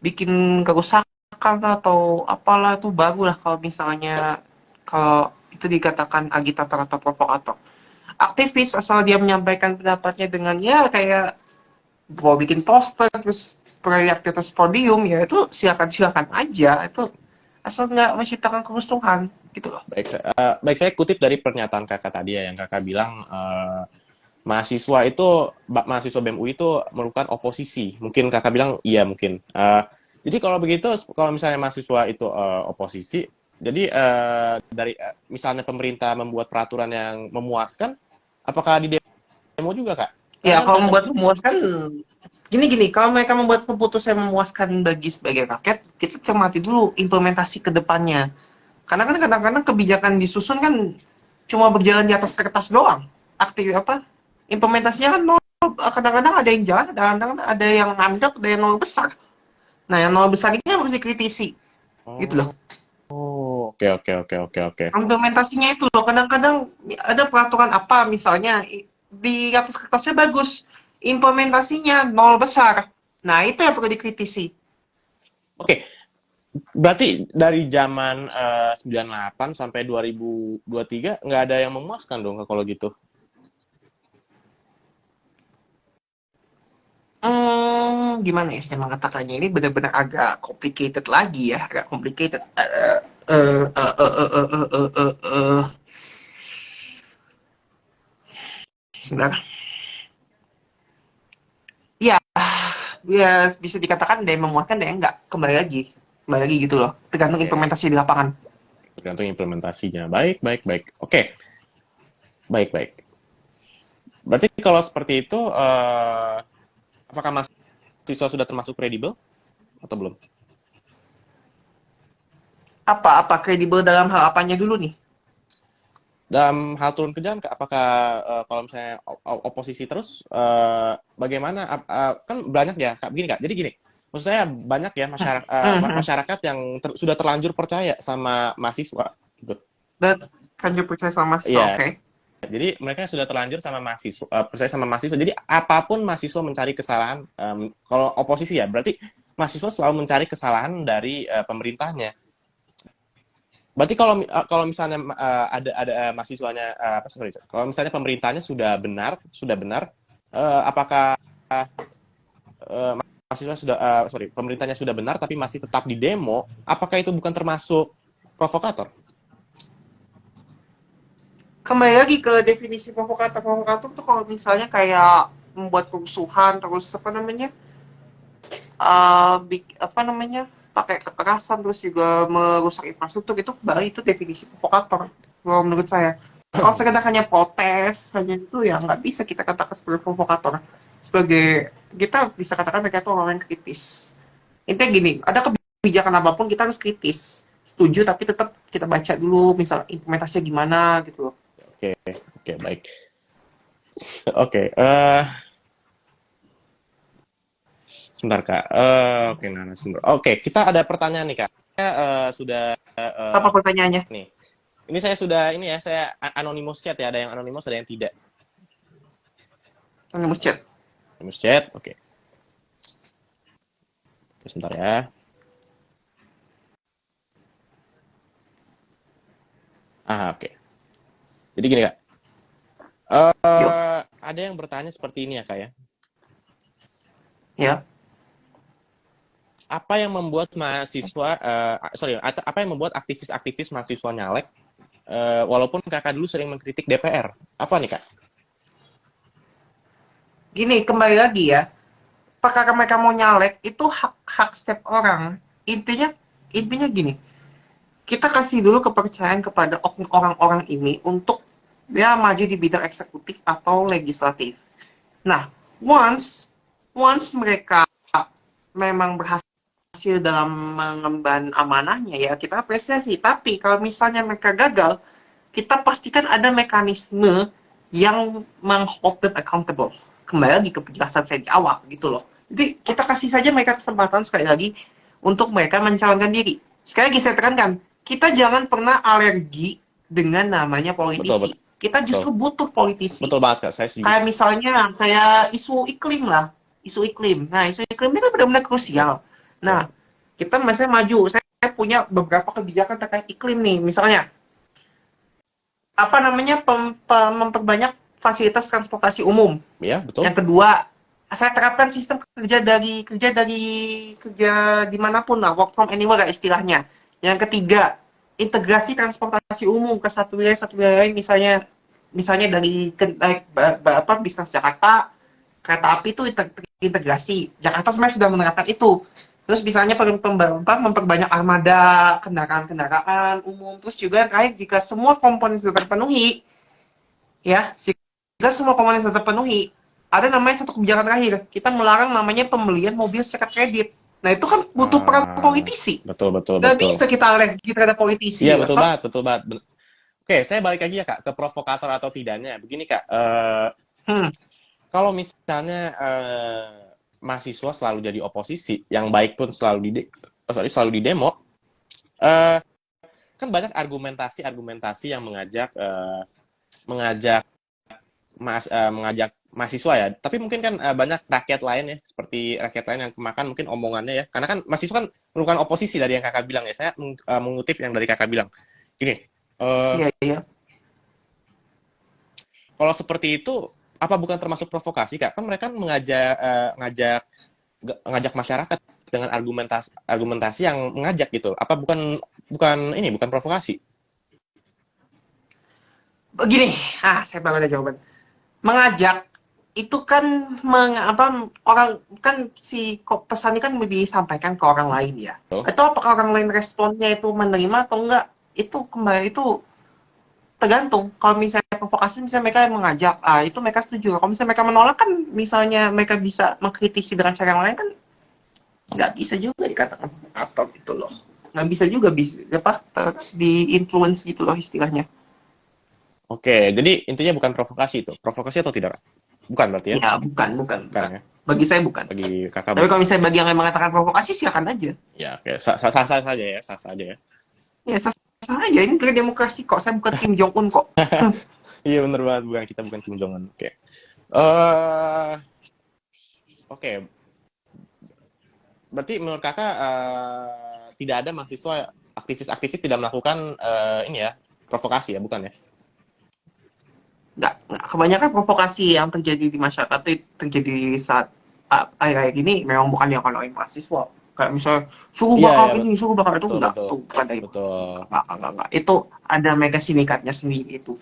bikin kerusakan atau apalah itu baru lah kalau misalnya kalau itu dikatakan agitator atau provokator. Aktivis asal dia menyampaikan pendapatnya dengan ya kayak mau bikin poster terus proyek di atas podium ya itu silakan aja itu asal nggak menciptakan kerusuhan gitu loh. Baik, saya kutip dari pernyataan kakak tadi ya, yang kakak bilang mahasiswa BEM UI itu merupakan oposisi. Mungkin kakak bilang iya mungkin. Jadi kalau begitu, kalau misalnya mahasiswa itu oposisi, jadi misalnya pemerintah membuat peraturan yang memuaskan, apakah di demo juga kak? Ya Karena kan kalau membuat memuaskan gini kalau mereka membuat keputusan yang memuaskan bagi sebagai rakyat kita cermati dulu implementasi ke depannya. Karena kan kadang-kadang kebijakan disusun kan cuma berjalan di atas kertas doang. Aktif apa? Implementasinya kan nol. Kadang-kadang ada yang jalan, kadang-kadang ada yang nandek, ada yang nol besar. Nah, yang nol besar ini harus dikritisi. Gitu loh. Oke. Implementasinya itu loh, kadang-kadang ada peraturan apa misalnya di atas kertasnya bagus, implementasinya nol besar. Nah, itu yang perlu dikritisi. Oke. Berarti dari zaman 98 sampai 2023 nggak ada yang memuaskan dong kalau gitu. Gimana ya saya mengatakannya ini benar-benar agak complicated lagi ya, agak complicated. Sebentar. Ya, ya bisa dikatakan ada yang memuaskan, ada yang enggak. Kembali lagi gitu loh. Tergantung implementasi di lapangan. Tergantung implementasinya. Baik. Oke. Baik. Berarti kalau seperti itu, apakah mahasiswa sudah termasuk kredibel atau belum? Apa kredibel dalam hal apanya dulu nih? Dalam hal turun ke jalan, apakah kalau misalnya oposisi terus, bagaimana? Kan banyak ya, Kak. Begini Kak, jadi gini, maksud saya banyak ya masyarakat yang sudah terlanjur percaya sama mahasiswa. Kan you percaya sama mahasiswa, Iya, oke. jadi mereka sudah terlanjur sama mahasiswa, percaya sama mahasiswa. Jadi apapun mahasiswa mencari kesalahan, kalau oposisi ya, berarti mahasiswa selalu mencari kesalahan dari pemerintahnya. Berarti kalau misalnya ada mahasiswanya kalau misalnya pemerintahnya sudah benar, apakah mahasiswa pemerintahnya sudah benar tapi masih tetap di demo, apakah itu bukan termasuk provokator? Kembali lagi ke definisi provokator. Provokator tuh kalau misalnya kayak membuat kerusuhan terus apa namanya pakai kekerasan terus juga merusak infrastruktur itu definisi provokator kalau menurut saya. Kalau sekedar hanya protes hanya itu ya nggak bisa kita katakan sebagai provokator. Sebagai kita bisa katakan mereka itu orang yang kritis. Intinya gini, ada kebijakan apapun kita harus kritis. Setuju tapi tetap kita baca dulu misal implementasinya gimana gitu loh. Oke, baik. Oke, sebentar Kak. Oke, kita ada pertanyaan nih Kak. Sudah Apa pertanyaannya? nih. Ini saya sudah saya anonymous chat ya, ada yang anonymous, ada yang tidak. Anonymous chat. Anonymous chat, oke. Oke, sebentar ya. Oke. Jadi gini Kak. Ada yang bertanya seperti ini ya Kak ya. Ya. Apa yang membuat apa yang membuat aktivis-aktivis mahasiswa nyalek, walaupun kakak dulu sering mengkritik DPR? Apa nih Kak? Gini, kembali lagi ya. Apakah mereka mau nyalek, itu hak setiap orang. Intinya gini, kita kasih dulu kepercayaan kepada orang-orang ini untuk dia maju di bidang eksekutif atau legislatif. Nah, once mereka memang berhasil dalam mengemban amanahnya ya kita apresiasi. Tapi kalau misalnya mereka gagal, kita pastikan ada mekanisme yang meng-hold them accountable. Kembali lagi ke penjelasan saya di awal gitu loh. Jadi kita kasih saja mereka kesempatan sekali lagi untuk mereka mencalonkan diri. Sekali lagi saya tekankan, kita jangan pernah alergi dengan namanya politisi. Kita justru betul. butuh politisi. Betul banget, Kak. Saya setuju. Kayak misalnya, kayak isu iklim lah. Isu iklim. Nah, isu iklim ini kan benar-benar Ya, krusial. ya. Nah, kita misalnya maju. Saya punya beberapa kebijakan terkait iklim nih. Misalnya, apa namanya, memperbanyak fasilitas transportasi umum. Ya, betul. Yang kedua, saya terapkan sistem kerja dimanapun lah, work from anywhere lah istilahnya. Yang ketiga, integrasi transportasi umum ke satu wilayah lain, misalnya dari bis Transjakarta, kereta api itu integrasi. Jakarta sebenarnya sudah menerapkan itu. Terus misalnya memperbanyak armada kendaraan-kendaraan umum. Terus juga kayak jika semua komponen sudah terpenuhi, ya, jika semua komponen sudah terpenuhi, ada namanya satu kebijakan terakhir. Kita melarang namanya pembelian mobil secara kredit. Nah, itu kan butuh peran politisi. Betul, betul, Gak betul. bisa kita alergi terhadap politisi. Iya, Ya, betul toh? banget, betul banget. Oke, saya balik lagi ya, Kak, ke provokator atau tidaknya. Begini, Kak. Hmm. Kalau misalnya mahasiswa selalu jadi oposisi, yang baik pun selalu di demo, eh, kan banyak argumentasi yang mengajak mengajak mahasiswa ya. Tapi mungkin kan banyak rakyat lain ya, seperti rakyat lain yang kemakan mungkin omongannya ya. Karena kan mahasiswa kan merupakan oposisi dari yang kakak bilang ya. Saya mengutip yang dari kakak bilang. Gini, Iya, iya. kalau seperti itu, apa bukan termasuk provokasi, Kak? Kan mereka kan ngajak masyarakat dengan argumentasi yang mengajak gitu. Apa bukan provokasi? Begini, saya baru ada jawaban. Mengajak itu kan orang kan pesan ini kan disampaikan ke orang lain ya. Tuh. Itu apakah orang lain responnya itu menerima atau enggak? Itu kembali itu tergantung. Kalau misalnya provokasi, misalnya mereka yang mengajak, itu mereka setuju. Kalau misalnya mereka menolak kan, misalnya mereka bisa mengkritisi dengan cara yang lain kan, nggak bisa juga dikatakan provokator gitu loh. Nggak bisa juga di-influence gitu loh istilahnya. Oke, jadi intinya bukan provokasi itu. Provokasi atau tidak, Kak? Bukan berarti ya? Ya, bukan. Bukan ya? Bagi saya bukan. Bagi kakak Tapi bukan. kalau misalnya bagi yang mengatakan provokasi, silakan aja. Ya, oke. Sah saja ya, sah saja ya. Ya, sah aja. Ini negara demokrasi kok. Saya bukan Kim Jong Un kok. Iya bener banget, kita bukan Kim Jong Un. Oke. Oke. Berarti menurut kakak tidak ada mahasiswa aktivis tidak melakukan ini ya provokasi ya, bukan ya? Nggak. Kebanyakan provokasi yang terjadi di masyarakat itu terjadi saat akhir-akhir ini memang bukan yang kalau mahasiswa. Kayak misalnya suruh bakar ini, suruh bakar itu, enggak. Itu bukan dari mahasiswa. Enggak. Itu ada mega sindikatnya sendiri itu.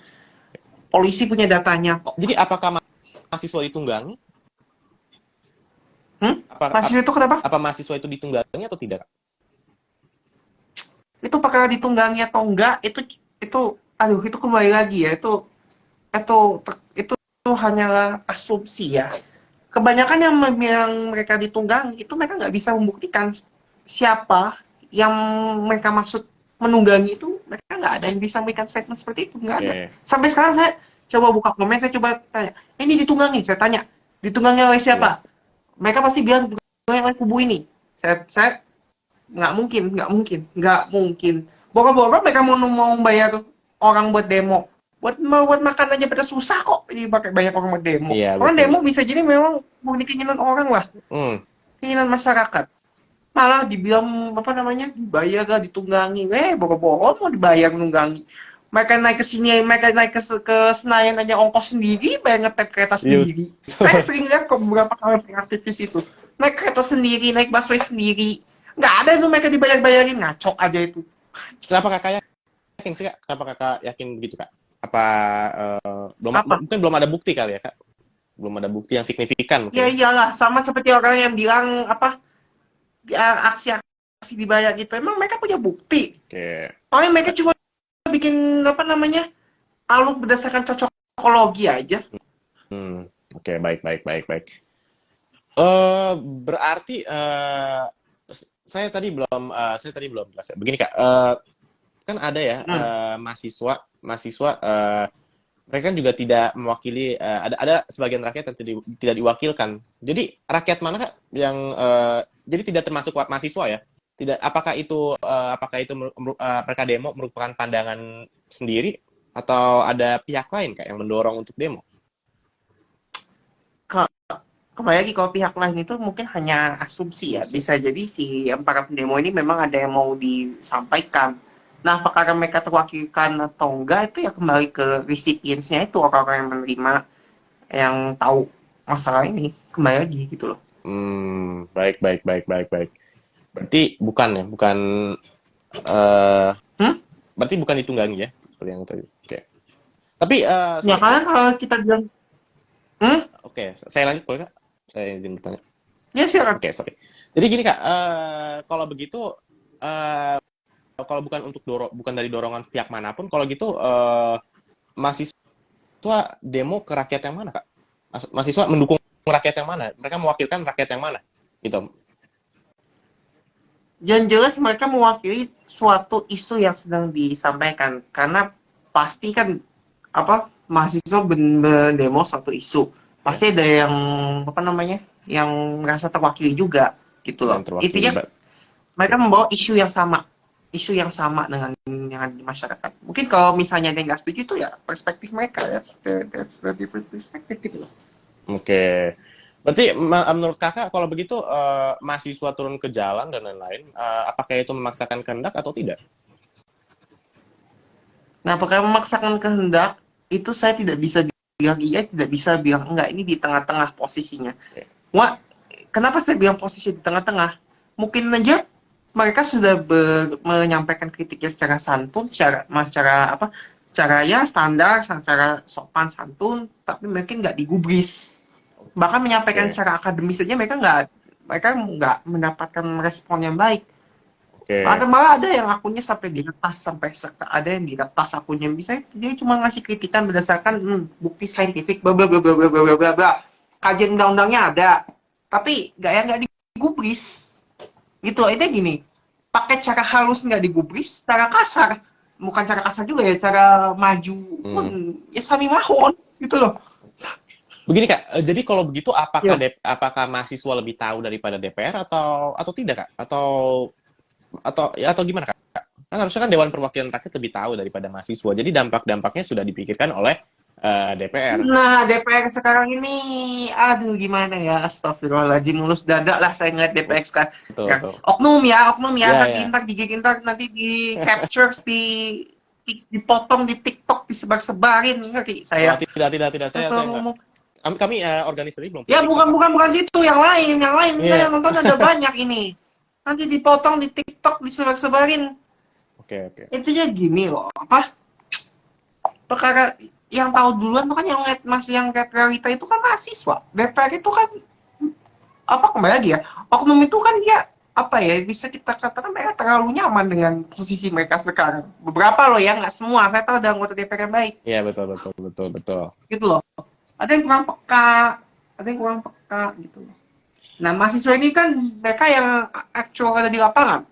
Polisi punya datanya kok. Jadi apakah mahasiswa ditunggangi? Mahasiswa itu kenapa? Apa mahasiswa itu ditunggangi atau tidak? Itu perkara ditunggangi atau enggak, itu kembali lagi ya, itu hanyalah asumsi ya. Kebanyakan yang mereka ditunggangi itu mereka nggak bisa membuktikan siapa yang mereka maksud menunggangi itu. Mereka nggak ada yang bisa memberikan statement seperti itu, nggak ada. Sampai sekarang saya coba buka komen, saya coba tanya, ini ditunggangi, saya tanya, ditunggangi oleh siapa? Mereka pasti bilang ditunggangi oleh kubu ini. Saya nggak mungkin. Boro-boro mereka mau bayar orang buat demo. Buat makan aja pada susah kok, ini pakai banyak orang demo. Iya, orang demo bisa jadi memang murni keinginan orang lah, keinginan masyarakat. Malah dibilang dibayar lah, ditunggangi. Boro-boro mau dibayar menunggangi. Mereka naik ke sini, mereka naik ke Senayan aja ongkos sendiri, bayar ngetep kereta sendiri. Saya sering lihat kok beberapa kali aktivis itu naik kereta sendiri, naik busway sendiri. Nggak ada tuh mereka dibayar-bayarin, ngaco aja itu. Kenapa kakak yakin sih, Kak? Kenapa kakak yakin begitu, Kak? Mungkin belum ada bukti kali ya, Kak? Belum ada bukti yang signifikan mungkin. Ya iyalah, sama seperti orang yang bilang aksi dibayar gitu. Emang mereka punya bukti. Paling mereka cuma bikin alur berdasarkan cocokologi aja. Oke, baik. Berarti saya tadi belum jelas. Begini, Kak, kan ada ya mahasiswa mereka juga tidak mewakili, ada sebagian rakyat yang tidak diwakilkan. Jadi rakyat mana, Kak, yang jadi tidak termasuk mahasiswa ya? Tidak, apakah itu mereka demo merupakan pandangan sendiri Atau ada pihak lain Kak yang mendorong untuk demo? Kembali lagi, kalau pihak lain itu mungkin hanya asumsi ya. Asumsi. Bisa jadi si para pendemo ini memang ada yang mau disampaikan. Nah, apakah mereka terwakilkan atau enggak itu ya kembali ke recipients-nya, itu orang-orang yang menerima, yang tahu masalah ini. Kembali lagi gitu loh. Baik, baik, baik, baik, baik. Berarti bukan ya, bukan eh Hmm? berarti bukan ditunggangi ya, seperti yang tadi. Oke. Tapi Ya sorry, karena kalau kita bilang, oke, saya lanjut boleh Kak? Saya izin bertanya. ya silakan. Oke, sorry. Jadi gini Kak, kalau begitu eh kalau bukan untuk bukan dari dorongan pihak manapun, kalau gitu mahasiswa demo ke rakyat yang mana Kak? Mahasiswa mendukung rakyat yang mana? Mereka mewakilkan rakyat yang mana? Gitu. Yang jelas mereka mewakili suatu isu yang sedang disampaikan. Karena pasti kan apa, mahasiswa berdemo satu isu. Ya, Pasti ada yang apa namanya, yang merasa terwakili juga gitu yang loh. terwakili. Intinya mereka membawa isu yang sama dengan yang ada di masyarakat. Mungkin kalau misalnya ada yang nggak setuju itu ya perspektif mereka ya, that's the different perspective gitu loh. Oke. Berarti menurut Kakak kalau begitu mahasiswa turun ke jalan dan lain-lain, apakah itu memaksakan kehendak atau tidak? Nah, apakah memaksakan kehendak itu saya tidak bisa bilang iya, tidak bisa bilang enggak. Ini di tengah-tengah posisinya. Oke. Wah, kenapa saya bilang posisi di tengah-tengah? Mungkin aja mereka sudah menyampaikan kritiknya secara santun, secara apa? Secara ya standar, secara sopan santun, tapi mungkin nggak digubris. Bahkan menyampaikan Oke. secara akademis saja mereka nggak mendapatkan respon yang baik. Oke. Malah ada yang akunnya sampai diretas, ada yang diretas akunnya, bisa dia cuma ngasih kritikan berdasarkan bukti saintifik bla bla bla bla bla bla bla bla. Kajian undang-undangnya ada, tapi nggak digubris gitu. Itu gini, pakai cara halus nggak digubris, cara kasar, bukan cara kasar juga ya, cara maju pun Hmm. ya sami mahon gitu loh. Begini Kak, jadi kalau begitu apakah Ya, apakah mahasiswa lebih tahu daripada DPR atau tidak Kak? Atau gimana Kak? Kan harusnya kan Dewan Perwakilan Rakyat lebih tahu daripada mahasiswa. Jadi dampak-dampaknya sudah dipikirkan oleh DPR. nah, DPR sekarang ini, aduh gimana ya, astagfirullahaladzim, mulus dada lah saya ngeliat DPR sekarang. Betul, Ya, betul. oknum ya, Ya, nanti ya. ntar digigit, nanti di capture, dipotong di TikTok, disebar-sebarin, ngerti Oh, saya. tidak, tidak, tidak. Saya Saya selalu nggak. ngomong, Kami organisasi belum punya ya TikTok, Kak. bukan situ, yang lain, kan Iya. yang nonton ada banyak ini. Nanti dipotong di TikTok, disebar-sebarin. Oke, oke. Intinya gini loh, apa, perkara yang tahu duluan tuh kan yang realita itu kan mahasiswa. DPR itu kan apa, kembali lagi ya, oknum itu kan dia apa ya, bisa kita katakan mereka terlalu nyaman dengan posisi mereka sekarang. Beberapa loh ya, nggak semua. Saya tahu ada anggota DPR yang baik Iya, betul, betul, betul, betul. gitu loh. Ada yang kurang peka, gitu. Nah, mahasiswa ini kan mereka yang actual ada di lapangan.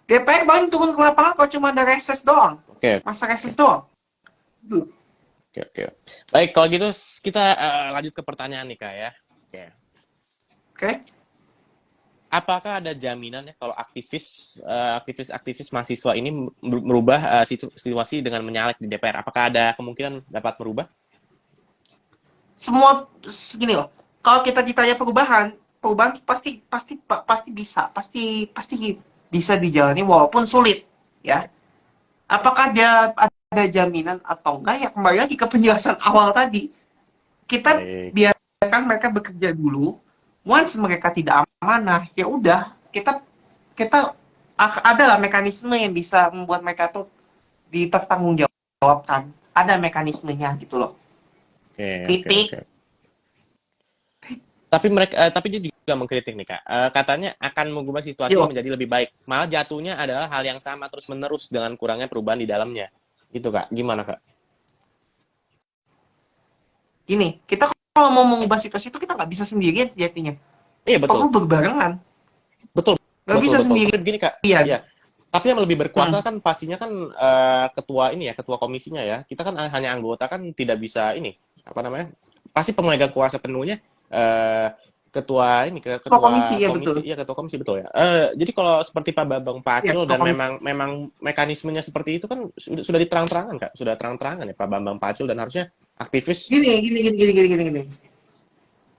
DPR paling turun ke lapangan kalau cuma ada reses doang, Oke, masa reses doang gitu. oke, oke. Baik, kalau gitu kita lanjut ke pertanyaan nih, Kak ya. Oke. Oke. Apakah ada jaminan ya kalau aktivis mahasiswa ini merubah situasi dengan menyalek di DPR? Apakah ada kemungkinan dapat merubah? Semua segini loh, kalau kita ditanya perubahan pasti bisa dijalani walaupun sulit ya. Apakah dia ada jaminan atau enggak, ya kembali lagi ke penjelasan awal tadi. Kita Baik. biarkan mereka bekerja dulu. Once mereka tidak amanah, ya udah, kita adalah mekanisme yang bisa membuat mereka tuh dipertanggungjawabkan. Ada mekanismenya gitu loh. Oke, oke, Kritik. oke. Tapi dia juga mengkritik nih Kak. Katanya akan mengubah situasi Yuk, menjadi lebih baik. Malah jatuhnya adalah hal yang sama terus menerus dengan kurangnya perubahan di dalamnya. Gitu Kak. Gimana Kak? gini, kita kalau mau mengubah situasi itu kita nggak bisa sendirian sejatinya. Iya betul. Perlu berbarengan. Betul. Nggak Betul bisa betul. Tapi sendirian. begini Kak. Ya. Tapi yang lebih berkuasa kan pastinya kan ketua ini ya, ketua komisinya ya. Kita kan hanya anggota kan tidak bisa ini, apa namanya? Pasti pemegang kuasa penuhnya ketua ini Ketua komisi, ya betul. iya ketua komisi betul ya. Jadi kalau seperti Pak Bambang Ya, Pacul ketua dan komisi. memang mekanismenya seperti itu kan sudah diterang-terangan Kak, sudah terang-terangan ya Pak Bambang Pacul dan harusnya aktivis Gini.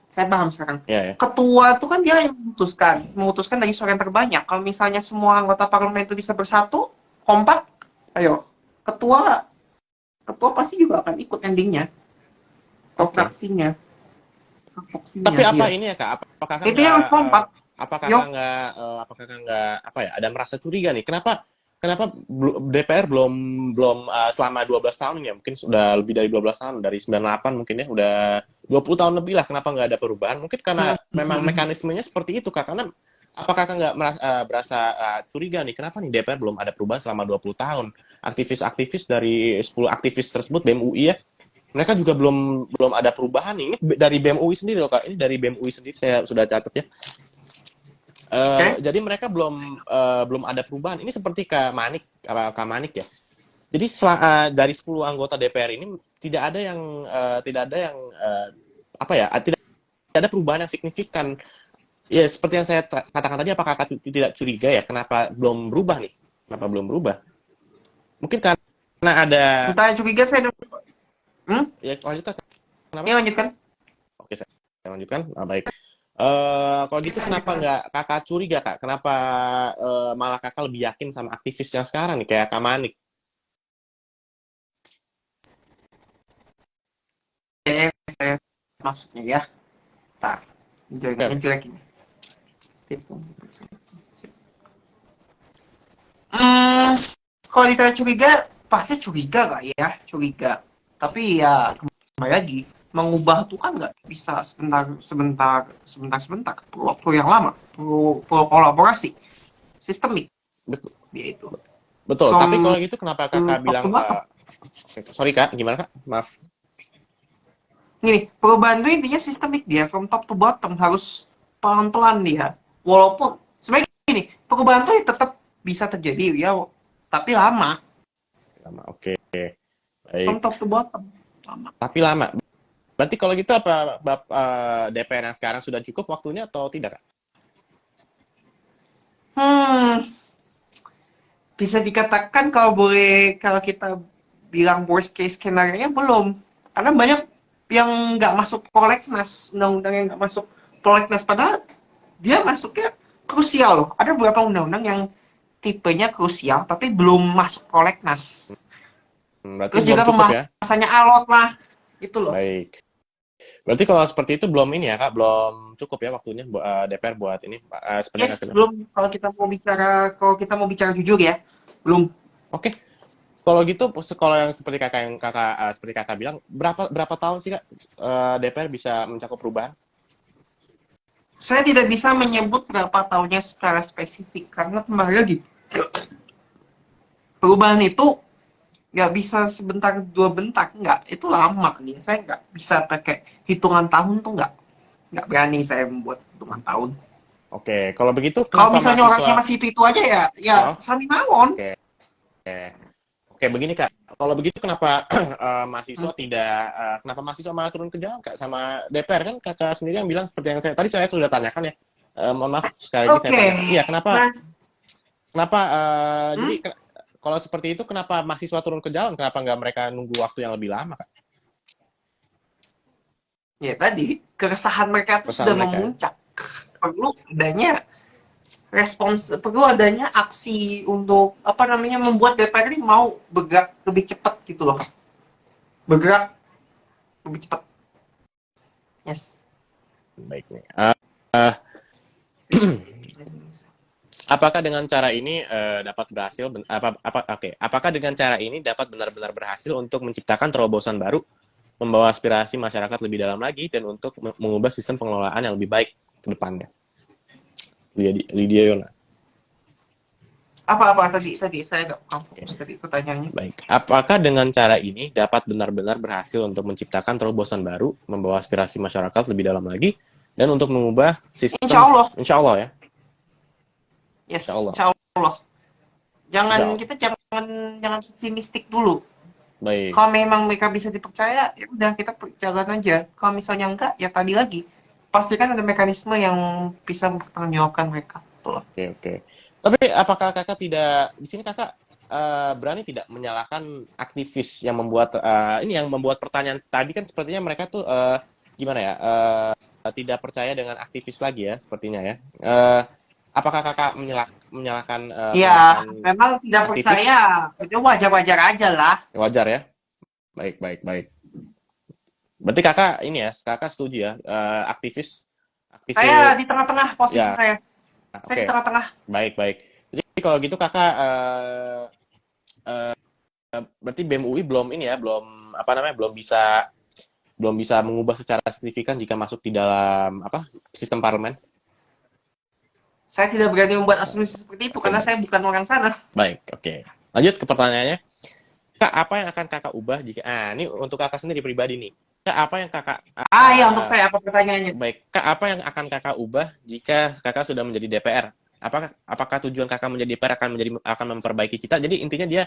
Saya paham sekarang. ya ya. Ketua itu kan dia yang memutuskan dari suara yang terbanyak. Kalau misalnya semua anggota parlemen itu bisa bersatu, kompak, ayo, ketua pasti juga akan ikut endingnya, atau Oke. fraksinya. Tapi apa Iya. ini ya Kak? Apakah Itu yang harus kompak. apakah Yo, apakah nggak apa ya? Ada merasa curiga nih? Kenapa DPR belum selama 12 tahun ya? Mungkin sudah lebih dari 12 tahun, dari 98 mungkin ya, udah 20 tahun lebih lah. Kenapa nggak ada perubahan? Mungkin karena memang mekanismenya seperti itu Kak. Karena apakah Kak nggak berasa curiga nih? Kenapa nih DPR belum ada perubahan selama 20 tahun? Aktivis-aktivis dari 10 aktivis tersebut, BEM UI ya, mereka juga belum ada perubahan nih. Ini dari BEM UI sendiri loh Kak. Ini dari BEM UI sendiri, saya sudah catat ya. oke. Jadi mereka belum ada perubahan. Ini seperti Kak Manik ya. Jadi dari 10 anggota DPR ini tidak ada yang apa ya? Tidak ada perubahan yang signifikan. Ya seperti yang saya katakan tadi, apakah Kak tidak curiga ya? Kenapa belum berubah nih? Kenapa belum berubah? Mungkin karena ada. Entah curiga saya. Ya lanjut Kak. Kenapa? Ya lanjutkan. Oke, saya lanjutkan. Baik. Kalau gitu kenapa Lanjutkan. nggak Kakak curiga Kak? Kenapa malah Kakak lebih yakin sama aktivis yang sekarang nih kayak Kak Manik? Maksudnya ya. Tak. Jangan jelek ini. Kalau ditanya curiga, pasti curiga kak ya, curiga. Tapi ya kembali lagi, mengubah tuh kan nggak bisa sebentar. Perlu waktu yang lama, perlu kolaborasi, sistemik Betul. dia itu. Betul. Tapi kalau gitu kenapa Kakak Top bilang to bottom. sorry Kak, gimana Kak? Maaf. Gini, perubahan itu intinya sistemik dia, from top to bottom, harus pelan-pelan dia. Walaupun sebenarnya gini, perubahan itu tetap bisa terjadi ya, tapi lama. Oke. From Baik. top to bottom, lama. Tapi lama. Berarti kalau gitu apa DPR yang sekarang sudah cukup waktunya atau tidak Kak? Bisa dikatakan kalau kita bilang worst case skenario-nya belum. Karena banyak yang nggak masuk prolegnas, undang-undang yang nggak masuk prolegnas, padahal dia masuknya krusial loh. Ada beberapa undang-undang yang tipenya krusial tapi belum masuk prolegnas. Berarti Terus belum juga cukup ya? pembahasannya alot lah, gitu loh. Baik. Berarti kalau seperti itu belum ini ya Kak, belum cukup ya waktunya DPR buat ini sebenarnya. Yes, belum. Kalau kita mau bicara jujur ya, belum. Oke. Kalau gitu sekolah yang seperti kakak bilang, berapa tahun sih Kak DPR bisa mencakup perubahan? Saya tidak bisa menyebut berapa tahunnya secara spesifik karena kembali lagi perubahan itu nggak bisa sebentar dua bentar, nggak, itu lama nih. Saya nggak bisa pakai hitungan tahun tuh, nggak berani saya membuat hitungan tahun. Oke, kalau begitu Kalau kenapa misalnya mahasiswa? orangnya masih itu aja ya Oh, sami mawon. oke. Oke, begini Kak. Kalau begitu kenapa mahasiswa tidak kenapa mahasiswa malah turun ke jalan Kak sama DPR kan Kakak sendiri yang bilang seperti yang saya sudah tanyakan ya. Mohon maaf sekali lagi saya Oke. tanyakan. Iya, Nah, kenapa jadi kalau seperti itu kenapa mahasiswa turun ke jalan? Kenapa nggak mereka nunggu waktu yang lebih lama Kak? ya tadi keresahan mereka itu sudah memuncak. Perlu adanya aksi untuk membuat DPR ini mau bergerak lebih cepat gitu loh. Bergerak lebih cepat. Yes. Baik nih. Apakah dengan cara ini dapat berhasil? Apakah dengan cara ini dapat benar-benar berhasil untuk menciptakan terobosan baru, membawa aspirasi masyarakat lebih dalam lagi, dan untuk mengubah sistem pengelolaan yang lebih baik ke depannya? Lydia Yona. Apa tadi saya nggak fokus tadi pertanyaannya. Baik. Apakah dengan cara ini dapat benar-benar berhasil untuk menciptakan terobosan baru, membawa aspirasi masyarakat lebih dalam lagi, dan untuk mengubah sistem? Insya Allah ya. Yes, Insya Allah. Jangan pesimistik dulu. Baik. Kalau memang mereka bisa dipercaya, ya udah kita jalan aja. Kalau misalnya enggak, ya tadi lagi pastikan ada mekanisme yang bisa mempertanggungjawabkan mereka. Betul. Oke. Tapi apakah kakak tidak di sini kakak berani tidak menyalahkan aktivis yang membuat ini yang membuat pertanyaan tadi kan sepertinya mereka tuh gimana ya tidak percaya dengan aktivis lagi ya sepertinya ya. Apakah kakak menyalahkan Ya, tindakan memang tidak aktivis? percaya. Itu wajar-wajar aja lah. Wajar ya. Baik. Berarti kakak ini ya, kakak setuju ya aktivis Saya aktivis di tengah-tengah posisi ya. saya. Saya di Oke. tengah-tengah. Baik. Jadi kalau gitu kakak berarti BEM UI belum ini ya, belum apa namanya, belum bisa mengubah secara signifikan jika masuk di dalam apa sistem parlemen. Saya tidak berani membuat asumsi seperti itu Oke, karena saya bukan orang sana. oke. Lanjut ke pertanyaannya, kak apa yang akan kakak ubah jika ini untuk kakak sendiri pribadi nih, kak apa yang kakak Ya, untuk saya apa pertanyaannya? baik kak apa yang akan kakak ubah jika kakak sudah menjadi DPR? Apakah tujuan kakak menjadi DPR akan memperbaiki kita? Jadi intinya dia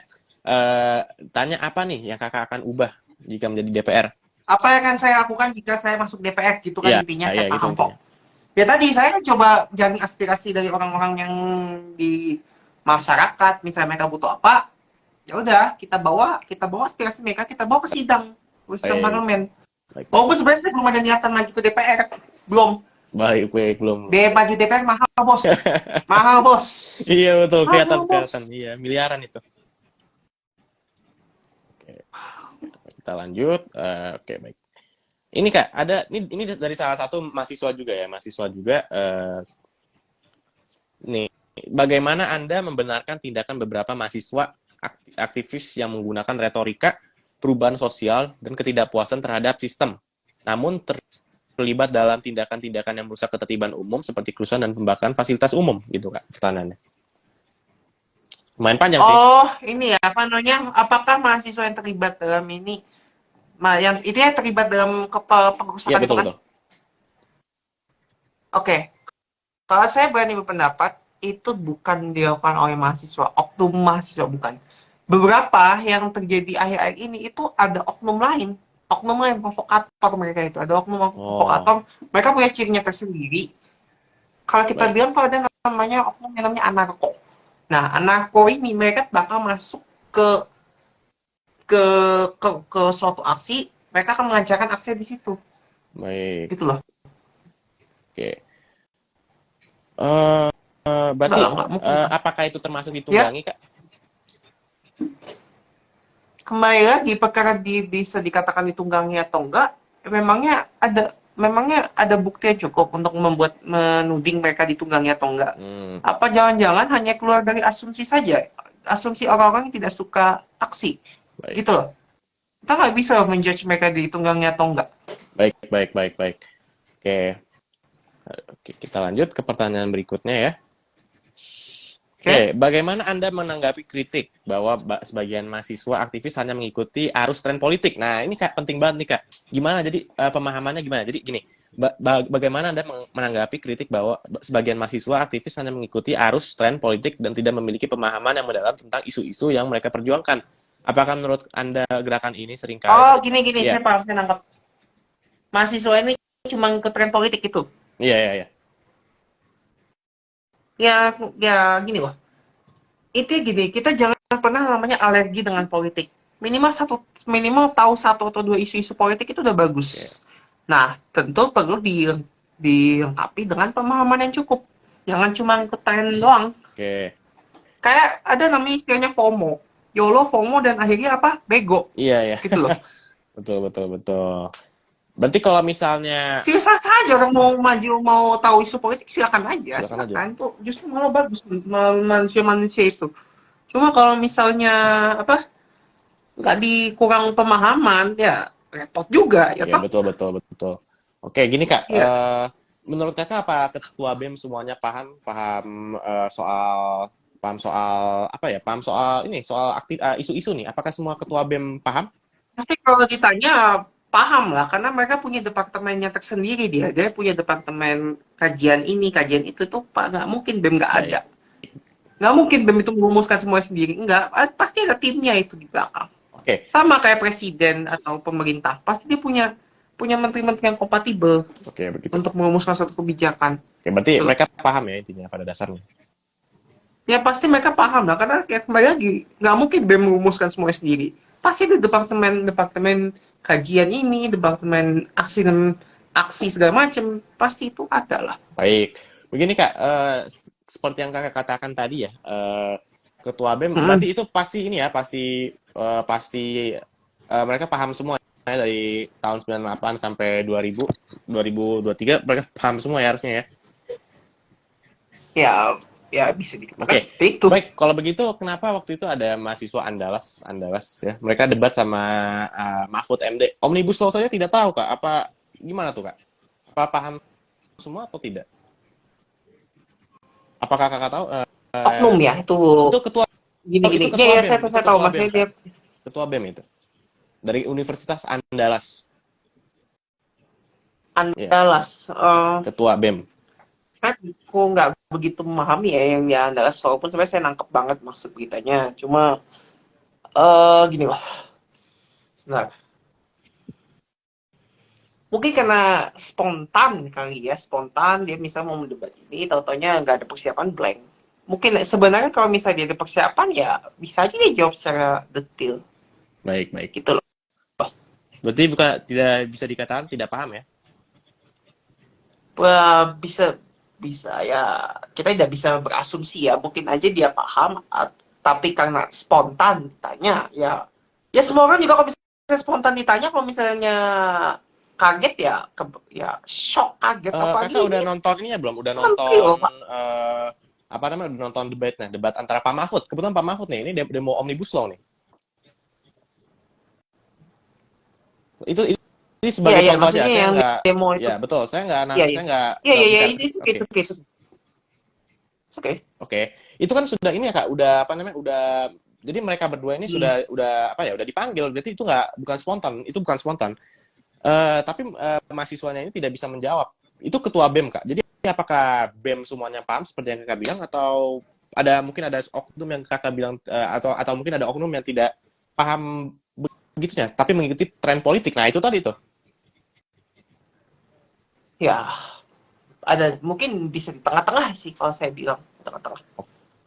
tanya apa nih yang kakak akan ubah jika menjadi DPR? Apa yang akan saya lakukan jika saya masuk DPR? Gitu kan Iya, intinya, iya saya gitu paham intinya. kok. Ya tadi saya coba jaring aspirasi dari orang-orang yang di masyarakat, misalnya mereka butuh apa, ya udah kita bawa aspirasi mereka, kita bawa ke sidang Baik, parlemen. baik. Walaupun sebenarnya saya belum ada niatan maju ke DPR, belum. Baik, belum. Biaya maju DPR mahal bos, mahal bos, Iya betul, kelihatan mahal kelihatan. bos. Iya, miliaran itu. Oke, kita lanjut. Oke, baik. Ini Kak, ini dari salah satu mahasiswa juga ya, nih, bagaimana Anda membenarkan tindakan beberapa mahasiswa aktivis yang menggunakan retorika perubahan sosial dan ketidakpuasan terhadap sistem, namun terlibat dalam tindakan-tindakan yang merusak ketertiban umum seperti kerusuhan dan pembakaran fasilitas umum gitu Kak, pertanyaannya. Lumayan panjang sih. Oh, ini ya, apa namanya? Apakah mahasiswa yang terlibat dalam ini, yang itu ya terlibat dalam Iya pengerusakan itu betul kan? betul. Oke, kalau saya berani berpendapat, itu bukan dilakukan oleh mahasiswa, oknum mahasiswa bukan. Beberapa yang terjadi akhir-akhir ini itu ada oknum lain provokator mereka itu, ada oknum Oh, provokator, mereka punya cirinya tersendiri. Kalau kita baik. bilang kalau ada namanya oknum yang namanya anarko. Nah, anarko ini mereka bakal masuk ke ke ke suatu aksi, mereka akan melancarkan aksi di situ. Baik. Gitu loh. Oke. Eh, Enggak berarti lah, enggak mungkin. apakah itu termasuk Ya, ditunggangi, Kak? kembali lagi perkara bisa dikatakan ditunggangi atau enggak, memangnya ada bukti yang cukup untuk menuding mereka ditunggangi atau enggak? Hmm, Apa jangan-jangan hanya keluar dari asumsi saja, asumsi orang-orang yang tidak suka aksi, baik. gitu loh. Kita nggak bisa menjudge mereka ditunggangi atau enggak. Baik. Oke. Oke, kita lanjut ke pertanyaan berikutnya ya. Oke? Oke, bagaimana Anda menanggapi kritik bahwa sebagian mahasiswa aktivis hanya mengikuti arus tren politik? Nah, ini Kak penting banget nih Kak. Gimana jadi pemahamannya gimana? Jadi gini, bagaimana Anda menanggapi kritik bahwa sebagian mahasiswa aktivis hanya mengikuti arus tren politik dan tidak memiliki pemahaman yang mendalam tentang isu-isu yang mereka perjuangkan? Apakah menurut Anda gerakan ini seringkali Oh, gini, ya, saya paham, saya nangkap. Mahasiswa ini cuma ikut tren politik itu. iya. Ya gini loh. Itu gini, kita jangan pernah namanya alergi dengan politik. Minimal tahu satu atau dua isu-isu politik itu udah Oke. bagus. Nah, tentu perlu dilengkapi dengan pemahaman yang cukup. Jangan cuma ikut tren doang. Oke. Kayak ada namanya istilahnya FOMO. YOLO, FOMO, dan akhirnya apa? Bego. Iya. Gitu loh. Betul. Berarti kalau misalnya Sisa saja orang mau maju, mau tahu isu politik, silakan aja. silakan aja. Silakan. Itu justru malah bagus manusia-manusia itu. Cuma kalau misalnya apa nggak dikurang pemahaman ya repot juga ya Oke, toh. betul. Oke, gini Kak, Iya. menurut Kakak apa ketua BEM semuanya paham paham soal apa ya? Paham soal ini, soal isu-isu nih. Apakah semua ketua BEM paham? Pasti kalau ditanya paham lah karena mereka punya departemennya tersendiri, dia punya departemen kajian ini kajian itu tuh pak, nggak mungkin BEM nggak Baik. ada, nggak mungkin BEM itu merumuskan semua sendiri, nggak, pasti ada timnya itu di belakang, Oke. sama kayak presiden atau pemerintah pasti dia punya punya menteri-menteri yang kompatibel Oke, begitu. untuk merumuskan suatu kebijakan. Oke, berarti Gitu. mereka paham ya intinya pada dasarnya. Ya pasti mereka paham lah, karena kayak kembali lagi, nggak mungkin BEM merumuskan semuanya sendiri. Pasti ada departemen kajian ini, departemen aksi dan aksi segala macam, pasti itu ada lah. Baik. Begini Kak, seperti yang Kakak katakan tadi ya, Ketua BEM, Hmm. berarti itu pasti ini ya, pasti mereka paham semua ya, dari tahun 98 sampai 2023 mereka paham semua ya harusnya ya. Ya, ya bisa dikatakan Oke, seperti itu. baik. Kalau begitu, kenapa waktu itu ada mahasiswa Andalas ya? Mereka debat sama Mahfud MD. Omnibus Law saja tidak tahu Kak. Apa gimana tuh Kak? Apa paham semua atau tidak? Apakah Kakak tahu? Oknum ya, itu Itu ketua gini-gini. itu Ya, ketua ya, BEM, itu saya tahu ketua BEM maksudnya Kak. dia. Ketua BEM itu dari Universitas Andalas. Ya, Andalas. ketua BEM. Saya kok nggak begitu memahami ya yang di Andalas, walaupun sebenarnya saya nangkep banget maksud beritanya. Cuma gini lah, sebentar. Mungkin karena spontan kali ya, spontan dia misalnya mau mendebat ini, tahu-taunya nggak ada persiapan, blank. Mungkin sebenarnya kalau misalnya dia ada persiapan ya bisa aja dia jawab secara detail Baik, baik. gitu loh. Berarti bukan tidak bisa dikatakan tidak paham ya? Bisa bisa ya, kita tidak bisa berasumsi ya, mungkin aja dia paham, tapi karena spontan ditanya ya, ya semua orang juga kalau misalnya spontan ditanya, kalau misalnya kaget ya, ya shock, kaget, apalagi Kakak udah ini nonton ini ya belum? Udah menteri nonton loh Pak. apa namanya? Udah nonton debat antara Pak Mahfud. Kebetulan Pak Mahfud nih, ini demo Omnibus Law nih. Ini Iya sebagai iya, contoh aja. maksudnya Saya yang nggak, demo itu. ya betul. Iya iya Saya nggak iya iya iya, bicara. itu Oke, oke itu oke. oke. Itu kan sudah ini ya kak. Udah apa namanya? Udah. Jadi mereka berdua ini sudah apa ya? Udah dipanggil. Berarti itu nggak bukan spontan. Itu bukan spontan. Tapi mahasiswanya ini tidak bisa menjawab. Itu ketua BEM kak. Jadi apakah BEM semuanya paham seperti yang kakak bilang atau mungkin ada oknum yang kakak bilang atau mungkin ada oknum yang tidak paham begitunya, tapi mengikuti tren politik. Nah itu tadi tuh. Ya, ada mungkin bisa di tengah-tengah sih kalau saya bilang, tengah-tengah.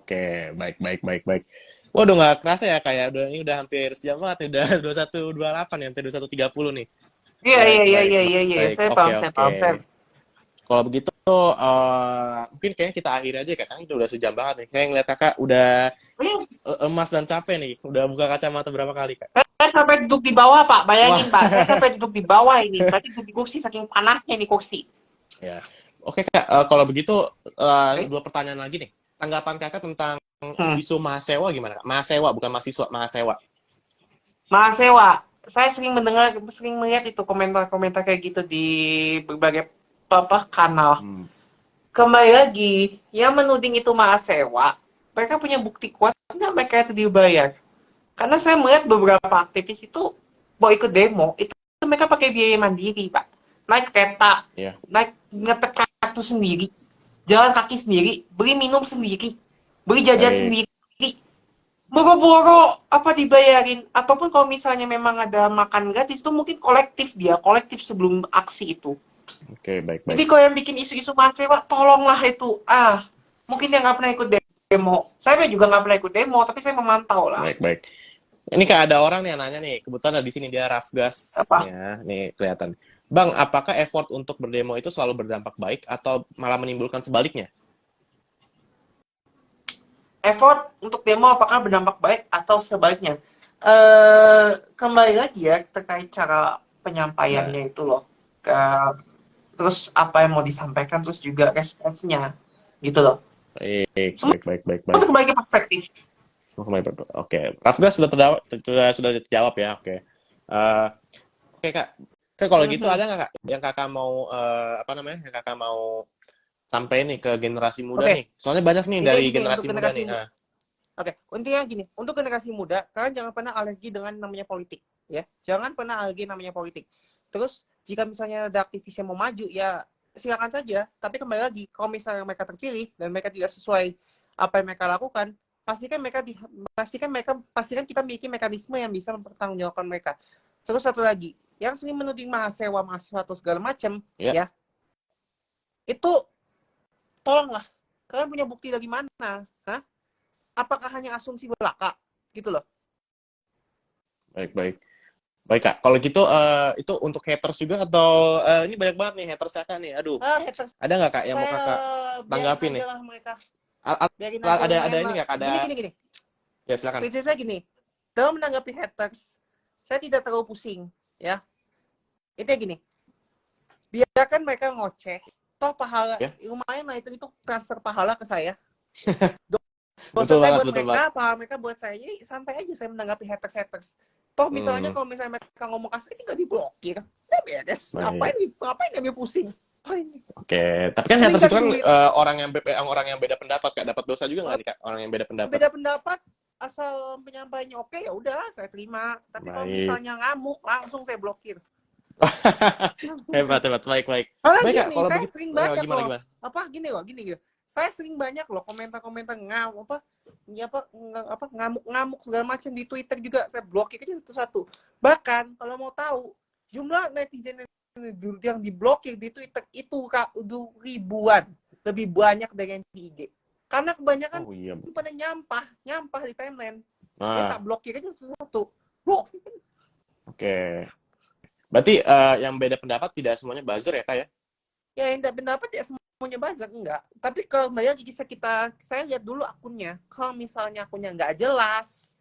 Oke, baik, baik, baik, baik. Waduh, nggak kerasa ya kayak ini udah hampir sejam banget nih, udah 21.28 ya, hampir 21.30 nih. Iya Baik, iya iya baik, iya iya iya, baik. saya Oke, paham saya oke. paham saya. Kalau begitu, mungkin kayaknya kita akhiri aja ya, karena ini udah sejam banget nih. Kayak ngeliat kakak udah Ini emas dan capek nih. Udah buka kacamata berapa kali, Kak? saya sampai duduk di bawah Pak, Wah, bayangin Pak, saya sampai duduk di bawah ini, berarti duduk di kursi saking panasnya ini kursi. ya. Oke, Kak. Kalau begitu, Oke. dua pertanyaan lagi nih. Tanggapan kakak tentang Hmm. isu mahasiswa gimana, Kak? Mahasiswa, bukan mahasiswa, mahasiswa. Mahasiswa, saya sering melihat itu komentar-komentar kayak gitu di berbagai kanal. Hmm. Kembali lagi, yang menuding itu mahasiswa, mereka punya bukti kuat nggak mereka itu dibayar? Karena saya melihat beberapa aktivis itu mau ikut demo, itu mereka pakai biaya mandiri, Pak. Naik kereta, Ya. naik ngetek kartu sendiri, jalan kaki sendiri, beli minum sendiri, beli jajan Baik. sendiri. Boro-boro apa dibayarin, ataupun kalau misalnya memang ada makan gratis itu mungkin kolektif sebelum aksi itu. Oke, baik, Jadi baik. kalau yang bikin isu-isu mahasiswa, tolonglah itu. Mungkin yang nggak pernah ikut demo. Saya juga nggak pernah ikut demo, tapi saya memantau lah. Baik, baik. Ini Kak, ada orang nih yang nanya nih, kebetulan ada di sini dia Rafgas Apa? ya, nih kelihatan. Bang, apakah effort untuk berdemo itu selalu berdampak baik atau malah menimbulkan sebaliknya? Effort untuk demo apakah berdampak baik atau sebaliknya? Kembali lagi ya terkait cara Nah, penyampaiannya itu loh. Terus apa yang mau disampaikan, terus juga responsnya gitu loh. baik, Semua baik, baik, baik, baik. kembali ke perspektif. Oke, Rafgas sudah terjawab ya, oke. Eh, oke Kak, kalau gitu ada nggak Kak yang kakak mau apa namanya? Yang kakak mau sampai nih ke generasi muda Oke, nih? Soalnya banyak nih intinya dari gini generasi untuk muda generasi nih. muda. Oke, intinya gini, untuk generasi muda, kalian jangan pernah alergi dengan namanya politik, ya. Jangan pernah alergi namanya politik. Terus, jika misalnya ada aktivis yang mau maju, ya silakan saja. Tapi kembali lagi, kalau misalnya mereka terpilih dan mereka tidak sesuai apa yang mereka lakukan, pastikan kita memiliki mekanisme yang bisa mempertanggungjawabkan mereka. Terus satu lagi, yang sering menuding mahasiswa atau segala macam, Ya. ya, itu tolonglah, kalian punya bukti dari mana? Hah? Apakah hanya asumsi belaka? Gitu loh. Baik. Baik, Kak. Kalau gitu, itu untuk haters juga atau ini banyak banget nih haters Kakak nih. Aduh, Haters, ada nggak Kak yang mau saya Kakak biarin tanggapin aja nih? lah mereka. A- a- Biarin aja ada lumayan ini lah. nggak? Ada, Gini. ya silakan. Prinsipnya gini, dalam menanggapi haters, saya tidak terlalu pusing, ya. Itu gini, biarkan mereka ngoceh, toh pahala, Ya. lumayan lah itu transfer pahala ke saya. Betul Dosa saya banget, buat betul mereka, banget. pahala mereka buat saya. Jadi santai aja saya menanggapi haters. Toh misalnya kalau misalnya mereka ngomong kasar, ini nggak diblokir. Udah beres. Baik. Ngapain kami pusing? Oke, tapi kan Mending haters itu cari kan duit. orang yang beda pendapat, Kak. Dapat dosa juga nggak sih, Kak? Orang yang beda pendapat. Beda pendapat, asal penyampaiannya oke, ya udah saya terima. Tapi kalau Baik. misalnya ngamuk, langsung saya blokir. Hebat. Baik. Karena Baik, Kak. gini, Kalau saya begitu, sering banyak gimana? loh. Gini. Saya sering banyak loh komentar-komentar ngamuk-ngamuk segala macam di Twitter juga. Saya blokir aja satu-satu. Bahkan kalau mau tahu, jumlah netizen yang diblokir di Twitter itu udah ribuan. Lebih banyak dari yang di IG. Karena kebanyakan Oh iya. pada nyampah di timeline. Nah, Saya tak blokir aja satu-satu. Blok. oke. Berarti yang beda pendapat tidak semuanya buzzer ya, Kak ya? Ya yang tidak pendapat ya semuanya buzzer, enggak. Tapi kalau bayar saya lihat dulu akunnya. Kalau misalnya akunnya nggak jelas,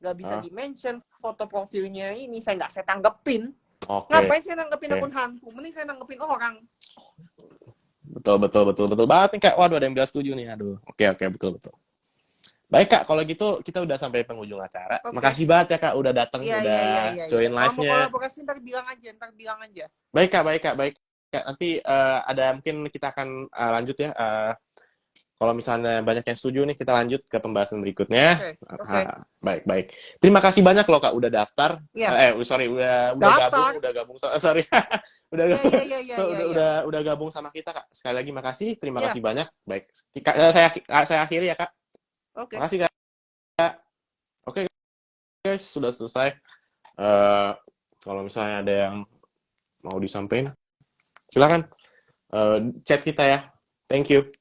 nggak bisa di-mention foto profilnya ini, saya tanggepin. Oke. Ngapain saya nanggepin akun hantu? Mending saya nanggepin orang. Betul banget nih, Kak. Waduh, ada yang bilang setuju nih. Aduh. Oke, betul. Baik, Kak, kalau gitu kita udah sampai penghujung acara. Oke. Makasih banget ya, Kak, udah datang, Iya. join Kalau mau live-nya. kolaborasi ntar bilang aja. Baik, Kak. Nanti ada mungkin kita akan lanjut ya. Kalau misalnya banyak yang setuju nih, kita lanjut ke pembahasan berikutnya. Oke. Baik. Terima kasih banyak loh, Kak, udah daftar. Iya. Udah gabung. Sorry. Iya. Udah gabung sama kita, Kak. Sekali lagi makasih. Terima Iya. kasih banyak. Baik. Saya akhiri ya, Kak. Oke. Makasih, Kak. Oke, guys, sudah selesai. Kalau misalnya ada yang mau disampaikan, silakan chat kita ya. Thank you.